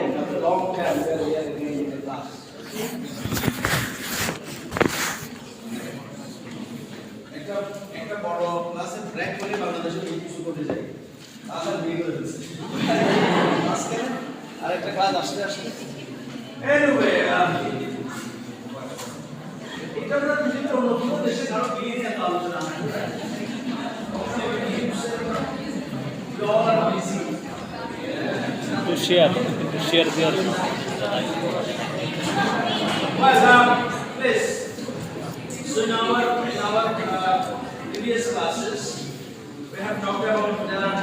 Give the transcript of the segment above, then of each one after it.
morning after a long time where we are again in the class. একটা বড় ক্লাসে break করে বাংলাদেশে কিছু করতে যাই আসার বিয়ে করে দিচ্ছে আজকে আরেকটা ক্লাস আসতে আসতে এনিওয়ে এটা আমরা বিভিন্ন অন্য দেশে কারো বিয়ে নিয়ে আলোচনা হয় to share their please. So in our previous classes, we have talked about there are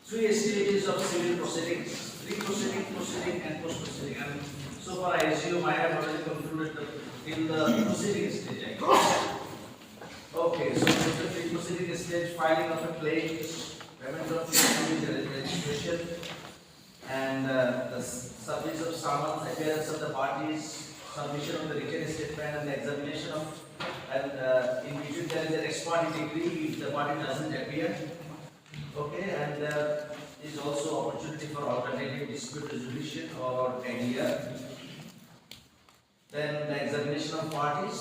three stages of civil proceedings: pre-proceeding, proceeding, and post-proceeding. And so far, I assume I have already concluded in the proceeding stage. Okay, so the pre-proceeding stage: filing of a claim, payment of registration, and the service of summons, appearance of the parties, submission of the written statement, and the examination of, and in between there is an ex parte degree if the party doesn't appear. Okay, and there is also opportunity for alternative dispute resolution or ADR. Then the examination of parties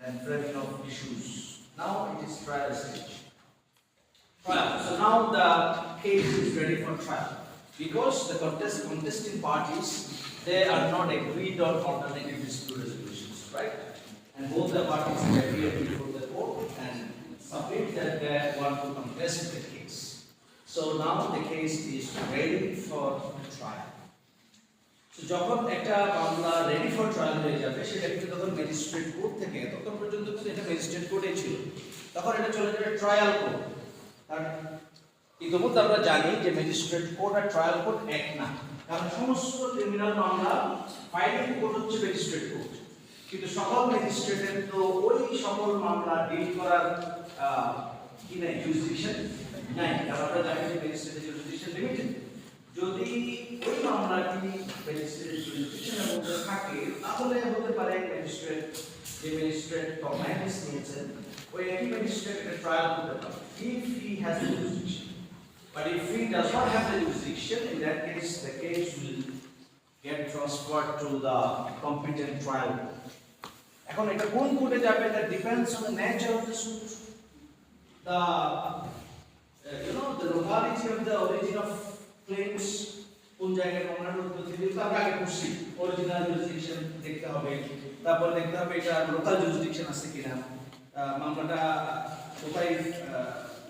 and framing of issues. Now it is trial stage. Trial. So now the case is ready for trial. Because the contesting parties, they are not agreed on alternative dispute resolutions, right? And both the parties appear before the court and submit that they want to contest the case. So now the case is ready for trial. So যখন একটা মামলা ready for trial হয়ে যাবে সেটা কিন্তু তখন magistrate court থেকে তখন পর্যন্ত কিন্তু এটা ম্যাজিস্ট্রেট কোর্টেই ছিল তখন এটা চলে যাবে ট্রায়াল কোর্ট কারণ ইতিমধ্যে আমরা জানি যে ম্যাজিস্ট্রেট কোর্ট আর ট্রায়াল কোর্ট এক না কারণ সমস্ত ক্রিমিনাল মামলা ফাইলিং কোর্ট হচ্ছে ম্যাজিস্ট্রেট কোর্ট কিন্তু সকল ম্যাজিস্ট্রেটের তো ওই সকল মামলা ডিল করার কি নাই জুরিসডিকশন নাই কারণ আমরা জানি যে ম্যাজিস্ট্রেটের জুরিসডিকশন লিমিটেড যদি ওই মামলাটি ম্যাজিস্ট্রেটের জুরিসডিকশনের মধ্যে থাকে তাহলে হতে পারে ম্যাজিস্ট্রেট কমপ্লায়েন্স নিয়েছেন ওই একই ম্যাজিস্ট্রেট একটা ট্রায়াল করতে পারে if he has the jurisdiction. But if he does not have the jurisdiction, in that case, the case will get transferred to the competent trial. এখন এটা কোন কোর্টে যাবে that depends on the nature of the suit. The locality of the origin of claims কোন জায়গায় মামলার উৎপত্তি হয়েছে তার আগে করছি অরিজিনাল জুরিসডিকশন দেখতে হবে তারপর দেখতে হবে এটা লোকাল জুরিসডিকশন আছে কিনা মামলাটা কোথায়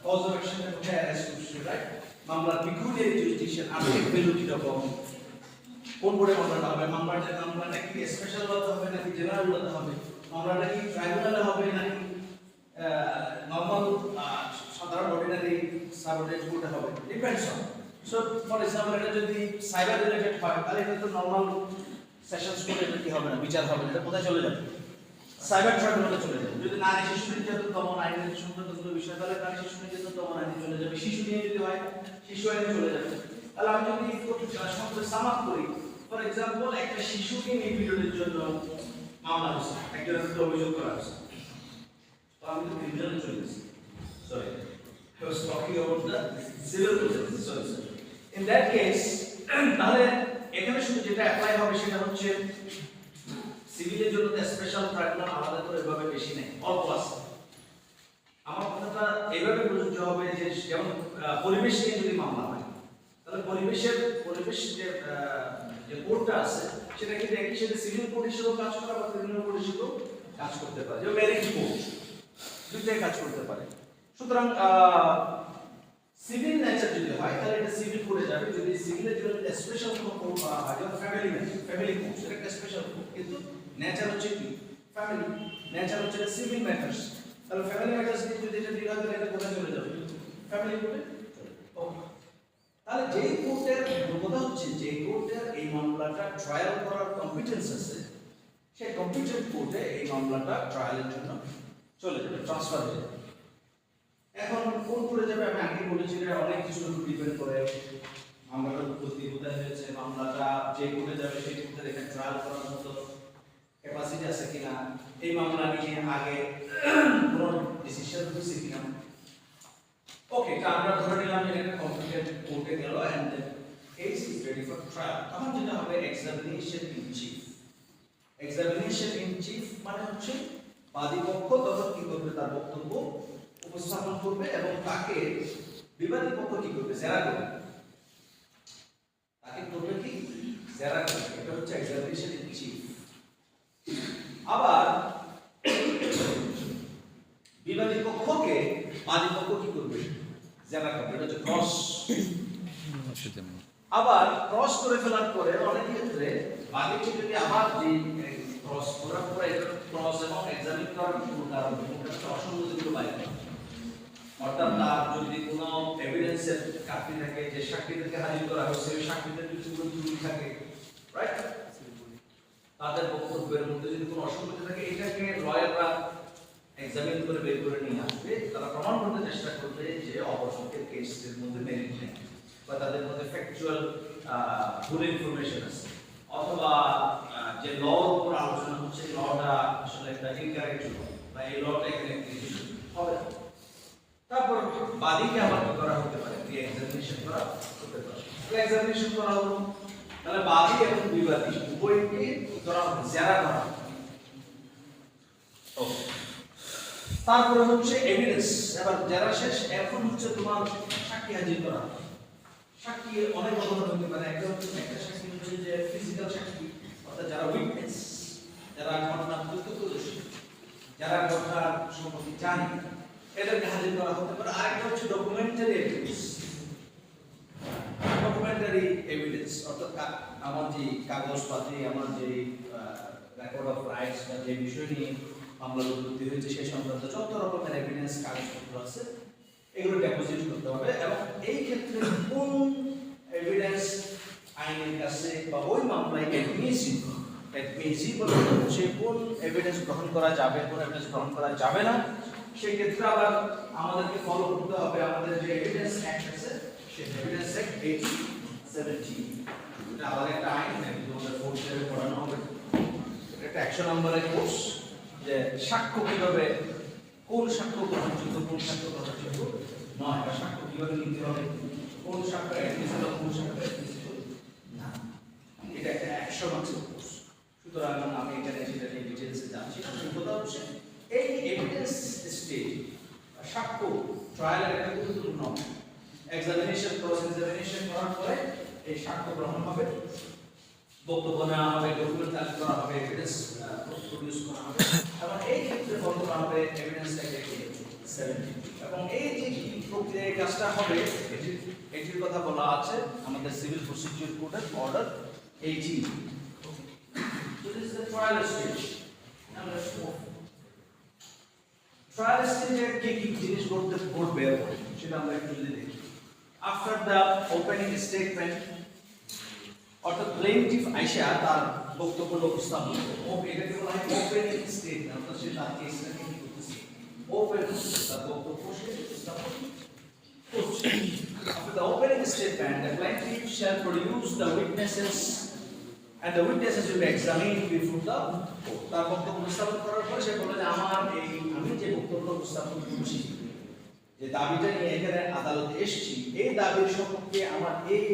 কজ অফ অ্যাকশনটা কোথায় অ্যারেস্ট করছে রাইট মামলার পিকুলিয়ার জুরিসডিকশন আর্থিক ভ্যালু কি রকম কোন বোর্ডে মামলাটা হবে মামলাটা কি স্পেশাল লতে হবে নাকি জেনারেল লতে হবে মামলাটা কি ট্রাইব্যুনালে হবে নাকি নরমাল সাধারণ অর্ডিনারি সাবঅর্ডিনেট কোর্টে হবে depends on so for example এটা যদি সাইবার রিলেটেড হয় তাহলে এটা তো নরমাল সেশনস কোর্টে কি হবে না বিচার হবে এটা কোথায় চলে যাবে সাইবার ট্রাইব্যুনালে চলে যাবে যদি নারী শিশু নির্যাতন দমন আইনের সংক্রান্ত বিষয় তাহলে নারী শিশু নির্যাতন দমন আইনে চলে যাবে শিশু নিয়ে যদি হয় শিশু আইনে চলে যাবে তাহলে আমি যদি সবগুলো সামাপ করি ফর এক্সাম্পল একটা শিশুকে নিপীড়নের জন্য মামলা হচ্ছে একজনের বিরুদ্ধে অভিযোগ করা হচ্ছে তো আমি তো ক্রিমিনালে চলে গেছি sorry I was talking about the civil process sorry in that case তাহলে এখানে শুধু যেটা অ্যাপ্লাই হবে সেটা হচ্ছে সিভিলের জন্য তো স্পেশাল ট্রাইব্যুনাল আলাদা করে এভাবে বেশি নেই অল্প আছে আমার কথাটা এইভাবে প্রযোজ্য হবে যে যেমন পরিবেশ নিয়ে যদি মামলা হয় তাহলে পরিবেশ যে কোর্টটা আছে সেটা কিন্তু একই সাথে সিভিল কোর্ট হিসেবেও কাজ করে বা ক্রিমিনাল কোর্ট হিসেবেও কাজ করতে পারে যেমন ম্যারেজ কোর্ট দুইটাই কাজ করতে পারে সুতরাং সিভিল নেচার যদি হয় তাহলে এটা সিভিল কোর্টে যাবে যদি সিভিলের জন্য স্পেশাল কোর্ট হয় যেমন ফ্যামিলি কোর্ট সেটা একটা স্পেশাল কোর্ট কিন্তু নেচার হচ্ছে কি ফ্যামিলি নেচার হচ্ছে সিভিল ম্যাটার্স তাহলে ফ্যামিলি ম্যাটার্স নিয়ে যদি এটা ডিল হয় তাহলে এটা কোথায় চলে যাবে ফ্যামিলি কোর্টে ওকে তাহলে যেই কোর্টের কথা হচ্ছে যে কোর্টের এই মামলাটা ট্রায়াল করার কম্পিটেন্স আছে সেই কম্পিটেন্ট কোর্টে এই মামলাটা ট্রায়ালের জন্য চলে যাবে ট্রান্সফার হয়ে যাবে এখন কোন কোর্টে যাবে আমি আগে বলেছি যে অনেক কিছুর উপর ডিপেন্ড করে মামলাটার উৎপত্তি কোথায় হয়েছে মামলাটা যে কোর্টে যাবে সেই কোর্টে এখানে ট্রায়াল করার মতো ক্যাপাসিটি আছে কিনা এই মামলা নিয়ে আগে কোনো ডিসিশন হয়েছে কিনা ওকে তা আমরা ধরে নিলাম যে একটা কম্পিটেন্ট কোর্টে গেল এন্ড ready for trial. তখন যেটা হবে examination in chief. Examination in chief মানে হচ্ছে বাদীপক্ষ তখন কি করবে, তার বক্তব্য উপস্থাপন করবে এবং তাকে বিবাদী পক্ষ কি করবে, জেরা করবে। তাকে করবে কি, জেরা করবে। এটা হচ্ছে examination in chief। আবার বিবাদী পক্ষকে বাদী পক্ষ কি করবে, জেরা করবে। এটা হচ্ছে ক্রস। আবার ক্রস করে ফেলার পরে অনেক ক্ষেত্রে বাদীকে যদি আবার যে ক্রস করার পরে এটা ক্রস এবং এক্সামিন করার কোনো কারণ এটা অসঙ্গতিগুলো বাইরে, অর্থাৎ তার যদি কোনো এভিডেন্সের ঘাটতি থাকে, যে সাক্ষীদেরকে হাজির করা হয়েছে ওই সাক্ষীদের যদি কোনো ত্রুটি থাকে, রাইট, তাদের বক্তব্যের মধ্যে যদি কোনো অসঙ্গতি থাকে, এটাকে লয়াররা এক্সামিন করে বের করে নিয়ে আসবে। তারা প্রমাণ করতে চেষ্টা করবে যে অপরপক্ষের কেসের মধ্যে মেরিট নেই বা তাদের মধ্যে ফ্যাকচুয়াল ভুল ইনফরমেশন আছে, অথবা যে লর উপর আলোচনা হচ্ছে লটা আসলে একটা ইনকারেক্ট বা এই লটা এখানে হবে। তারপর বাদীকে আবার কি করা হতে পারে, কি এক্সামিনেশন করা হতে পারে। এক্সামিনেশন করা হলো, তাহলে বাদী এবং বিবাদী উভয়কে করা হবে, জেরা করা হবে। ওকে, তারপরে হচ্ছে এভিডেন্স। এবার জেরা শেষ, এখন হচ্ছে তোমার সাক্ষী হাজির করা। সাক্ষী অনেক ধরনের হতে পারে। একটা সাক্ষী হচ্ছে যে ফিজিক্যাল সাক্ষী, অর্থাৎ যারা উইটনেস, যারা ঘটনার প্রত্যক্ষদর্শী, যারা ঘটনার সম্পর্কে জানে, এদেরকে হাজির করা হতে পারে। আরেকটা হচ্ছে ডকুমেন্টারি এভিডেন্স। ডকুমেন্টারি এভিডেন্স অর্থাৎ আমার যে কাগজপাতি, আমার যে রেকর্ড অফ রাইটস বা যে বিষয় নিয়ে মামলা উৎপত্তি হয়েছে সেই সংক্রান্ত যত রকমের এভিডেন্স কাগজপত্র আছে এগুলো ডেপোজিট করতে হবে। এবং এই ক্ষেত্রে কোন এভিডেন্স আইনের কাছে বা ওই মামলায় অ্যাডমিসিবল হচ্ছে, কোন এভিডেন্স গ্রহণ করা যাবে, কোন এভিডেন্স গ্রহণ করা যাবে না, সেই ক্ষেত্রে আবার আমাদেরকে ফলো করতে হবে আমাদের যে এভিডেন্স অ্যাক্ট আছে, সেই এভিডেন্স অ্যাক্ট 1870। এটা আলাদা একটা আইন, তোমাদের ফোর্থ ইয়ারে পড়ানো হবে। এটা 100 নম্বরের কোর্স, যে সাক্ষ্য কিভাবে, কোন সাক্ষ্য গ্রহণযোগ্য, কোন সাক্ষ্য গ্রহণযোগ্য নয়, বা সাক্ষ্য কিভাবে নিতে হবে, কোন সাক্ষ্য অ্যাডমিসিবল, কোন সাক্ষ্য অ্যাডমিসিবল না। এটা একটা 100 মার্কসের কোর্স। সুতরাং আমি এখানে সেটা নিয়ে ডিটেইলসে যাচ্ছি না। কথা হচ্ছে এই এভিডেন্স স্টেজ, সাক্ষ্য ট্রায়ালের একটা গুরুত্বপূর্ণ এক্সামিনেশন, ক্রস এক্সামিনেশন করার পরে এই সাক্ষ্য গ্রহণ হবে, বক্তব্য নেওয়া হবে, ডকুমেন্ট চার্জ করা হবে, এভিডেন্স প্রডিউস করা হবে, এবং এই ক্ষেত্রে ফলো করা হবে এভিডেন্স অ্যাক্ট 70। এবং এই যে প্রক্রিয়া কাজটা হবে এটির কথা বলা আছে আমাদের সিভিল প্রসিডিউর কোডের order 18। So this is the trial stage. Now let's move. Trial stage কি কি জিনিস ঘটবে সেটা আমরা একটু যদি দেখি। After the opening statement, অর্থাৎ প্লেইন্টিফ আইসা তার বক্তব্য উপস্থাপন করবে, এটাকে বলা হয় ওপেনিং স্টেটমেন্ট। অর্থাৎ সে তার কেসটাকে কি করতেছে, ওপেন তার বক্তব্য সে উপস্থাপন করছে। After the opening statement, the plaintiff shall produce the witnesses and the witnesses will be examined before the court. তার বক্তব্য উপস্থাপন করার পর সে বলে যে আমি যে বক্তব্য উপস্থাপন করছি, যে দাবিটা নিয়ে এখানে আদালতে এসেছি, এই দাবির সম্পর্কে আমার এই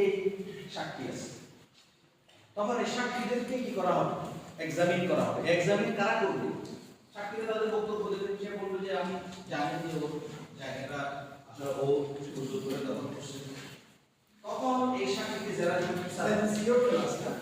সাক্ষী আছে। তখন এই সাক্ষীদেরকে কি করা হবে, এক্সামিন করা হবে। এক্সামিন কারা করবে, সাক্ষীরা তাদের বক্তব্য দেবে। সে বলবে যে আমি জানি যে ওর জায়গাটা আসলে ও সুযোগ করে দখল করছে। তখন এই সাক্ষীকে যারা সিওর ক্লাস না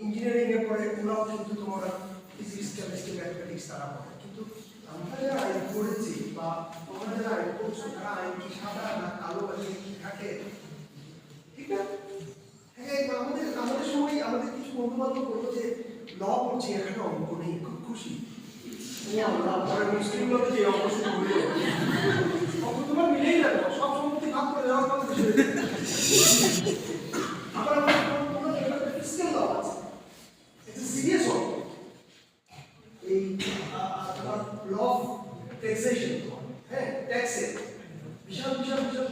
ইঞ্জিনিয়ারিং এ পড়ে ওরাও কিন্তু তোমরা ফিজিক্স কেমিস্ট্রি ম্যাথমেটিক্স তারা পড়ে, কিন্তু আমরা যারা আইন পড়েছি বা বা তোমরা যারা আইন করছো তারা আইন কি সাদা না কালো বা কি থাকে, ঠিক না? হ্যাঁ, আমাদের সময় আমাদের কিছু বন্ধু বান্ধব বললো যে ল পড়ছি এখানে অঙ্ক নেই, খুব খুশি। পরে মুসলিম লোক যে অঙ্ক শুরু হলো, অঙ্ক তোমার মিলেই না, সব সম্পত্তি ভাগ করে দেওয়ার কথা আবার আমাদের ফিসক্যাল ল আছে, এটা সিরিয়াস অঙ্ক। এই তোমার ল অফ ট্যাক্সেশন, হ্যাঁ ট্যাক্সের বিশাল বিশাল বিশাল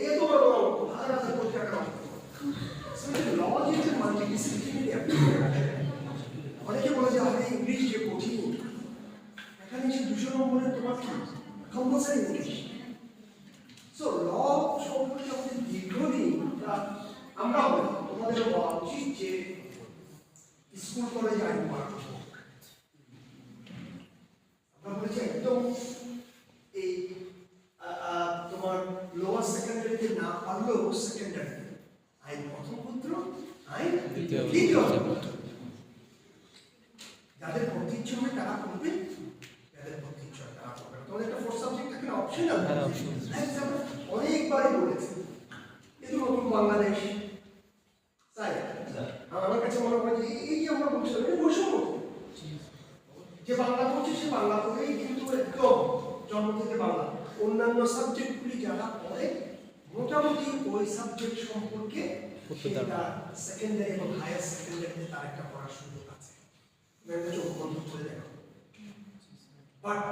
এত বড় অঙ্ক, হাজার হাজার কোটি টাকার অঙ্ক। ল যেহেতু মাল্টিডিসিপ্লিনারি অ্যাপ্লিকেশন, অনেকে বলে যে আমাদের ইংলিশ যে কঠিন, এখানে এসে 200 নম্বরের তোমার কি কম্পালসারি ইংলিশ। সো ল সম্পর্কে আমাদের দীর্ঘদিন আমরা তোমাদের বলা উচিত যে স্কুল কলেজে আইন পড়ানো হোক। আমরা বলেছি একদম এই তোমার লোয়ার সেকেন্ডারিতে না পারলেও সেকেন্ডারিতে আইন প্রথম পত্র, আইন দ্বিতীয় পত্র। যাদের পড়তে ইচ্ছে হবে তারা পড়বে, যাদের পড়তে ইচ্ছে হবে তারা পড়বে। তোমাদের একটা ফোর্থ সাবজেক্ট থাকে না, অপশনাল। অনেকবারই বলেছি কিন্তু নতুন বাংলাদেশ তাই আমার কাছে মনে হয় যে এই যে আমরা বলছিলাম এই বৈষম্য, যে বাংলা পড়ছে সে বাংলা পড়েই কিন্তু একদম জন্ম থেকে বাংলা, অন্যান্য সাবজেক্টগুলি যারা পড়ে মোটামুটি ওই সাবজেক্ট সম্পর্কে সেকেন্ডারি এবং হায়ার সেকেন্ডারিতে তার একটা পড়ার সুযোগ আছে। চোখ বন্ধ করে দেখো। বাট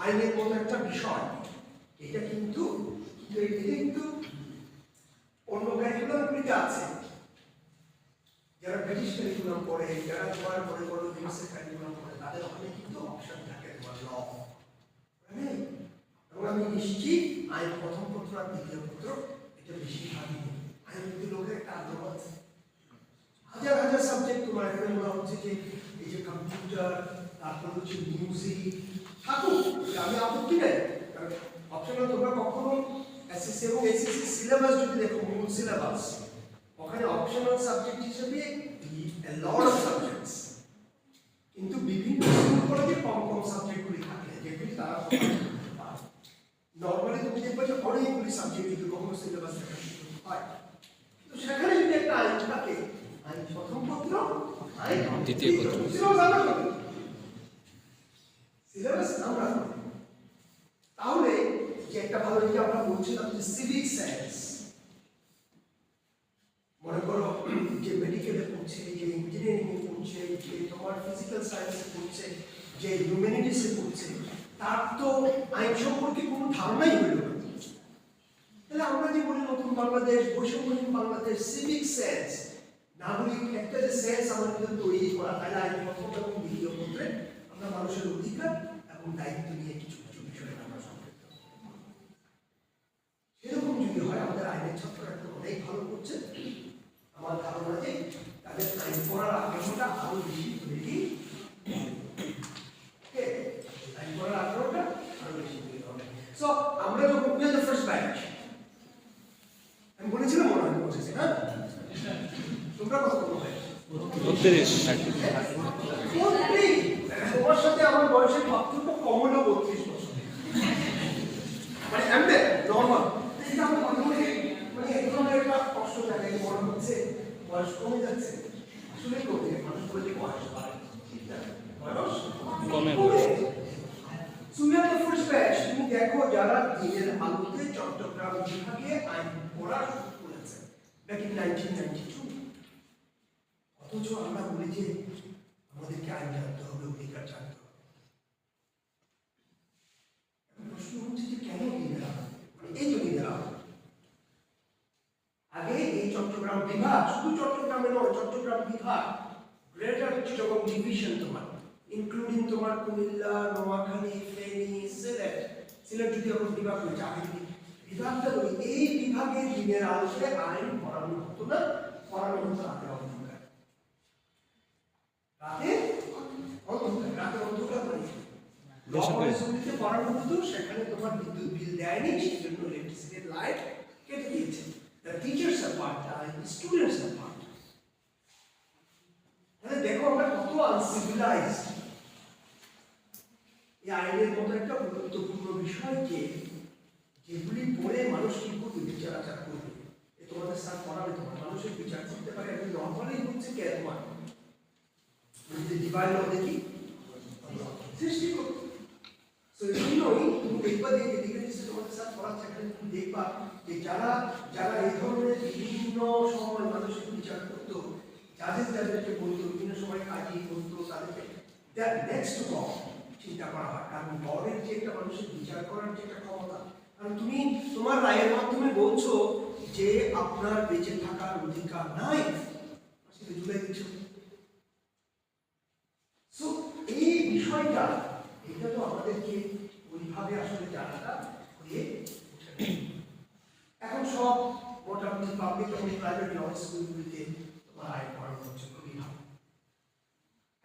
আইনের মতো একটা বিষয়, এটা কিন্তু অন্য ক্যারিকুলামগুলিতে আছে। যারা ব্রিটিশ ক্যারিকুলাম পড়ে, যারা তোমার মনে করো ইউএসএ ক্যারিকুলাম পড়ে, তাদের ওখানে কিন্তু অপশন থাকে তোমার ল। এবং আমি নিশ্চিত আইন প্রথম পত্র আর দ্বিতীয় পত্র এটা বেশিরভাগই আইন কিন্তু লোকের একটা আগ্রহ আছে। হাজার হাজার সাবজেক্ট তোমার এখানে বলা হচ্ছে যে এই যে কম্পিউটার, তারপর হচ্ছে মিউজিক থাকুক, আমি আপত্তি নেই। কারণ অপশনাল তোমরা কখনো এসএসসি এবং এসএসসি সিলেবাস যদি দেখো, মূল সিলেবাস ওখানে অপশনাল সাবজেক্ট হিসেবে লট অফ সাবজেক্টস, কিন্তু বিভিন্ন স্কুল কলেজে কম কম সাবজেক্টগুলি থাকে যেগুলি তারা নর্মালি তুমি দেখবে যে অনেকগুলি সাবজেক্ট কিন্তু কখনো সিলেবাস দেখা হয়। তো সেখানে যদি একটা আইন থাকে, আইন প্রথম পত্র, আইন দ্বিতীয় পত্র, সিলেবাস আমরা তাহলে যে একটা ভালো যে আমরা বলছিলাম যে সিভিক সায়েন্স, মনে করো যে মেডিকেলে পড়ছে, যে ইঞ্জিনিয়ারিং এ পড়ছে, যে তোমার ফিজিক্যাল সায়েন্সে পড়ছে, যে হিউম্যানিটিসে পড়ছে, তার তো আইন সম্পর্কে কোনো ধারণাই হইল না। তাহলে আমরা যে বলি নতুন বাংলাদেশ, বৈষম্যহীন বাংলাদেশ, সিভিক সেন্স, নাগরিক একটা যে সেন্স আমাদের তৈরি করা, তাহলে আইন প্রথম এবং দ্বিতীয় পত্রে আমরা মানুষের অধিকার এবং দায়িত্ব নিয়ে কিছু কিছু বিষয়ে আমরা সম্পৃক্ত। সেরকম যদি হয়, আমাদের আইনের ছাত্ররা এখন অনেক ভালো করছে। আমার ধারণা যে তাদের আইন পড়ার আগ্রহটা আরো বেশি তৈরি, আইন পড়ার আগ্রহটা আরো বেশি তৈরি হবে। সো আমরা যখন ফার্স্ট ব্যাচ, আমি বলেছিলাম মনে হয় বলছি না, তোমরা কত হবে? 32। তোমার সাথে আমার বয়সের পার্থক্য কম হলো 32 বছর, মানে এমনি নর্মাল। এটা আমার মনে মানে এক ধরনের একটা কষ্ট থাকে, মনে হচ্ছে বয়স কমে যাচ্ছে। আসলে কমে, মানুষ বলে বয়স বাড়ে, ঠিক না? বয়স কমে। সুমিয়া ফার্স্ট ব্যাচ, তুমি দেখো যারা দিনের আলোতে চট্টগ্রাম বিভাগে আইন পড়া শুরু করেছে ব্যাক ইন 1992। অথচ আমরা বলি যে আমাদেরকে আইন জানতে হবে, অধিকার জানতে হবে। প্রশ্ন হচ্ছে যে কেন দিনের আলো, মানে এই তো দিনের আলো। আগে এই চট্টগ্রাম বিভাগ, শুধু চট্টগ্রামে নয়, চট্টগ্রাম বিভাগ গ্রেটার চিটাগং ডিভিশন তোমার, ইনক্লুডিং তোমার কুমিল্লা, নোয়াখালী, ফেনী, সিলেট যদি এখন বিভাগ হয়েছে, আগে বিভাগটা ধরি, এই বিভাগে দিনের আলোতে আইন পড়ানো হতো না, পড়ানো হতো রাতে অন্ধকার। রাতে অন্ধকার মানে পড়ানো হতো, সেখানে তোমার বিদ্যুৎ বিল দেয়নি, সেই জন্য ইলেকট্রিসিটির লাইট কেটে দিয়েছে। The teachers are part-time, the students are part-time. তাহলে দেখো আমরা কত আনসিভিলাইজড। এই আইনের মতো একটা গুরুত্বপূর্ণ বিষয় জন্যই তুমি দেখবা যে লিগাল এডিশন তোমাদের সাথে পড়াচ্ছে, এখানে তুমি দেখবা যে যারা যারা এই ধরনের বিভিন্ন সময় মানুষের বিচার করতো, যাদেরকে বলতো, বিভিন্ন সময় কাজী বলতো, তাদেরকে নেক্সট গড চিন্তা করা হয়। কারণ গডের যে একটা মানুষের বিচার করার যে একটা ক্ষমতা, কারণ তুমি তোমার রায়ের মাধ্যমে বলছো যে আপনার বেঁচে থাকার অধিকার নাই, সেটা জুলাই দিচ্ছ। সো এই বিষয়টা, এটা তো আমাদেরকে ওইভাবে আসলে জানাটা হয়ে ওঠে। এখন সব মোটামুটি পাবলিক এবং প্রাইভেট ল স্কুলগুলিতে তোমার আইন পড়ানো হচ্ছে, খুবই ভালো।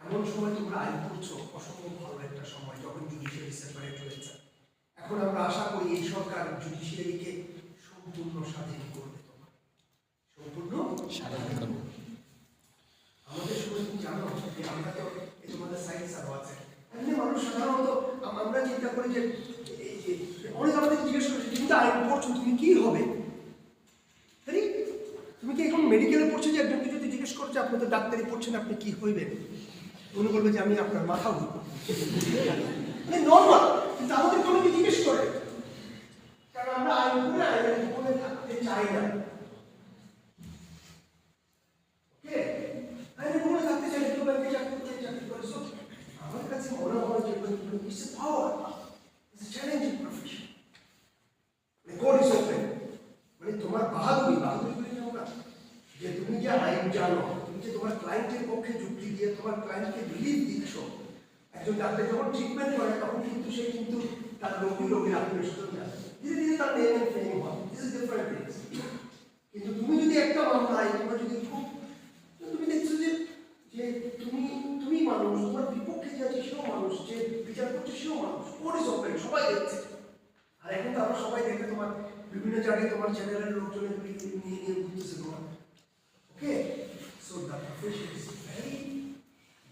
এমন সময় তোমরা আইন পড়ছো, অসম্ভব ভালো একটা সময়, যখন জুডিশিয়ারি সেপারেট হয়েছে। এখন আমরা আশা করি এই সরকার জুডিশিয়ারিকে সম্পূর্ণ স্বাধীন করবে, তোমার সম্পূর্ণ স্বাধীন করবে। আমাদের সময় তুমি জানো যে আমরা তো এই তোমাদের সায়েন্স আরো আছে, এমনি মানুষ সাধারণত আমরা চিন্তা করি যে এই যে অনেক আমাদের জিজ্ঞেস করেছে তুমি তো আইন পড়ছো, তুমি কি হবে? তুমি কি এখন মেডিকেলে পড়ছো, যে একজনকে যদি জিজ্ঞেস করছো আপনি তো ডাক্তারি পড়ছেন, আপনি কি হইবেন, মনে করবে যে আমি আপনার মাথা হইব, মানে নর্মাল। কিন্তু আমাদের অনেকে জিজ্ঞেস করে, কারণ আমরা আইন পড়ে আইনের উপরে থাকতে চাই না। ওকে, আইনের উপরে থাকতে চাই, কেউ ব্যাংকে চাকরি করে, চাকরি করে। সো আমার কাছে মনে হয় যে it's a power, it's a challenging profession. মানে কোর্ট ইজ ওপেন, মানে তোমার বাহাদুরি করে নেও না, যে তুমি যে আইন জানো, তুমি যে তোমার ক্লায়েন্টের পক্ষে যুক্তি দিয়ে তোমার ক্লায়েন্টকে রিলিফ দিচ্ছ। একজন ডাক্তার যখন ট্রিটমেন্ট করে তখন কিন্তু সে কিন্তু তার রোগীর আত্মীয়-স্বজন জানে, ধীরে ধীরে তার নেম এন্ড ফেম হয়, দিস ইজ ডিফারেন্ট থিংস। কিন্তু তুমি যদি একটা মামলায় তোমার যদি খুব, তুমি দেখছো যে যে তুমি মানুষ, তোমার বিপক্ষে যে আছে সেও মানুষ, যে বিচার করছে সেও মানুষ, কোর্ট ইজ ওপেন, সবাই দেখছে। আর এখন তো আমরা সবাই দেখে তোমার বিভিন্ন জায়গায় তোমার চ্যানেলের লোকজনের নিয়ে ঘুরতেছে তোমার। Okay, so the profession is very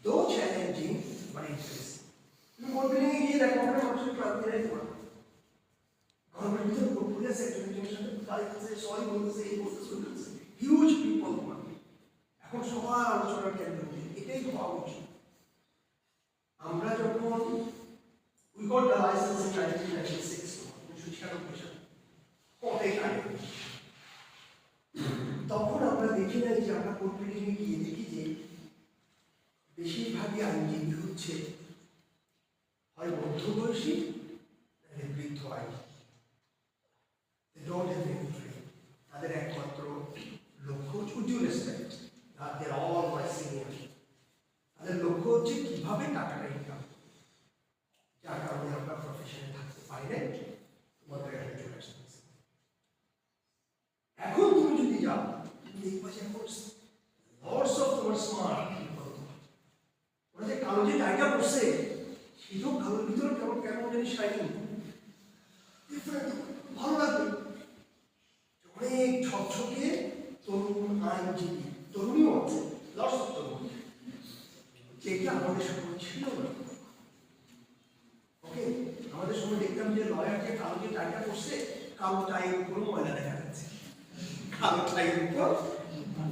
though challenging but interesting. তুমি কোর্ট বিল্ডিংয়ে গিয়ে দেখো ওখানে মানুষের ক্লান্তি নেই তোমার, গভর্নমেন্ট ভিতরে ঘুরে আছে, একজনের সাথে দাঁড়িয়েছে, সবাই বলতেছে, এই বলতেছে, হিউজ পিপল তোমার। এখন সবার আলোচনার কেন্দ্র, এটাই তো হওয়া উচিত। আমরা যখন we got the license in 1996, 1996 সালে, অনেক আগে। তখন আমরা দেখি নাই যে আমরা কোর্ট বিল্ডিংয়ে গিয়ে দেখি যে বেশিরভাগই আইনজীবী হচ্ছে হয় মধ্যবয়সী, বৃদ্ধ আইনজীবী। They don't have any training. তাদের একমাত্র লক্ষ্য হচ্ছে, with due respect, they're all my seniors, তাদের লক্ষ্য হচ্ছে কিভাবে টাকাটা ইনকাম, যার কারণে আমরা প্রফেশনে থাকতে পারি না, তোমাদের এখানে চলে আসতে। এখন তুমি যদি যাও, তুমি দেখবা যে এখন লটস অফ তোমার স্মার্ট পিপল, ওরা যে কালো যে টাইটা পড়ছে, সেটাও কালোর ভিতরে কেমন কেমন জানি শাইনিং, ডিফারেন্ট, ভালো লাগবে। অনেক ঝকঝকে তরুণ আইনজীবী, তরুণীও আছে, লটস অফ তরুণ, যেটা আমাদের সময় ছিল না। ওকে, আমাদের সময় দেখতাম যে লয়ার যে কালো যে টাইটা পড়ছে, কালো টাইয়ের উপর ময়লা দেখা যাচ্ছে, কালো টাইয়ের উপর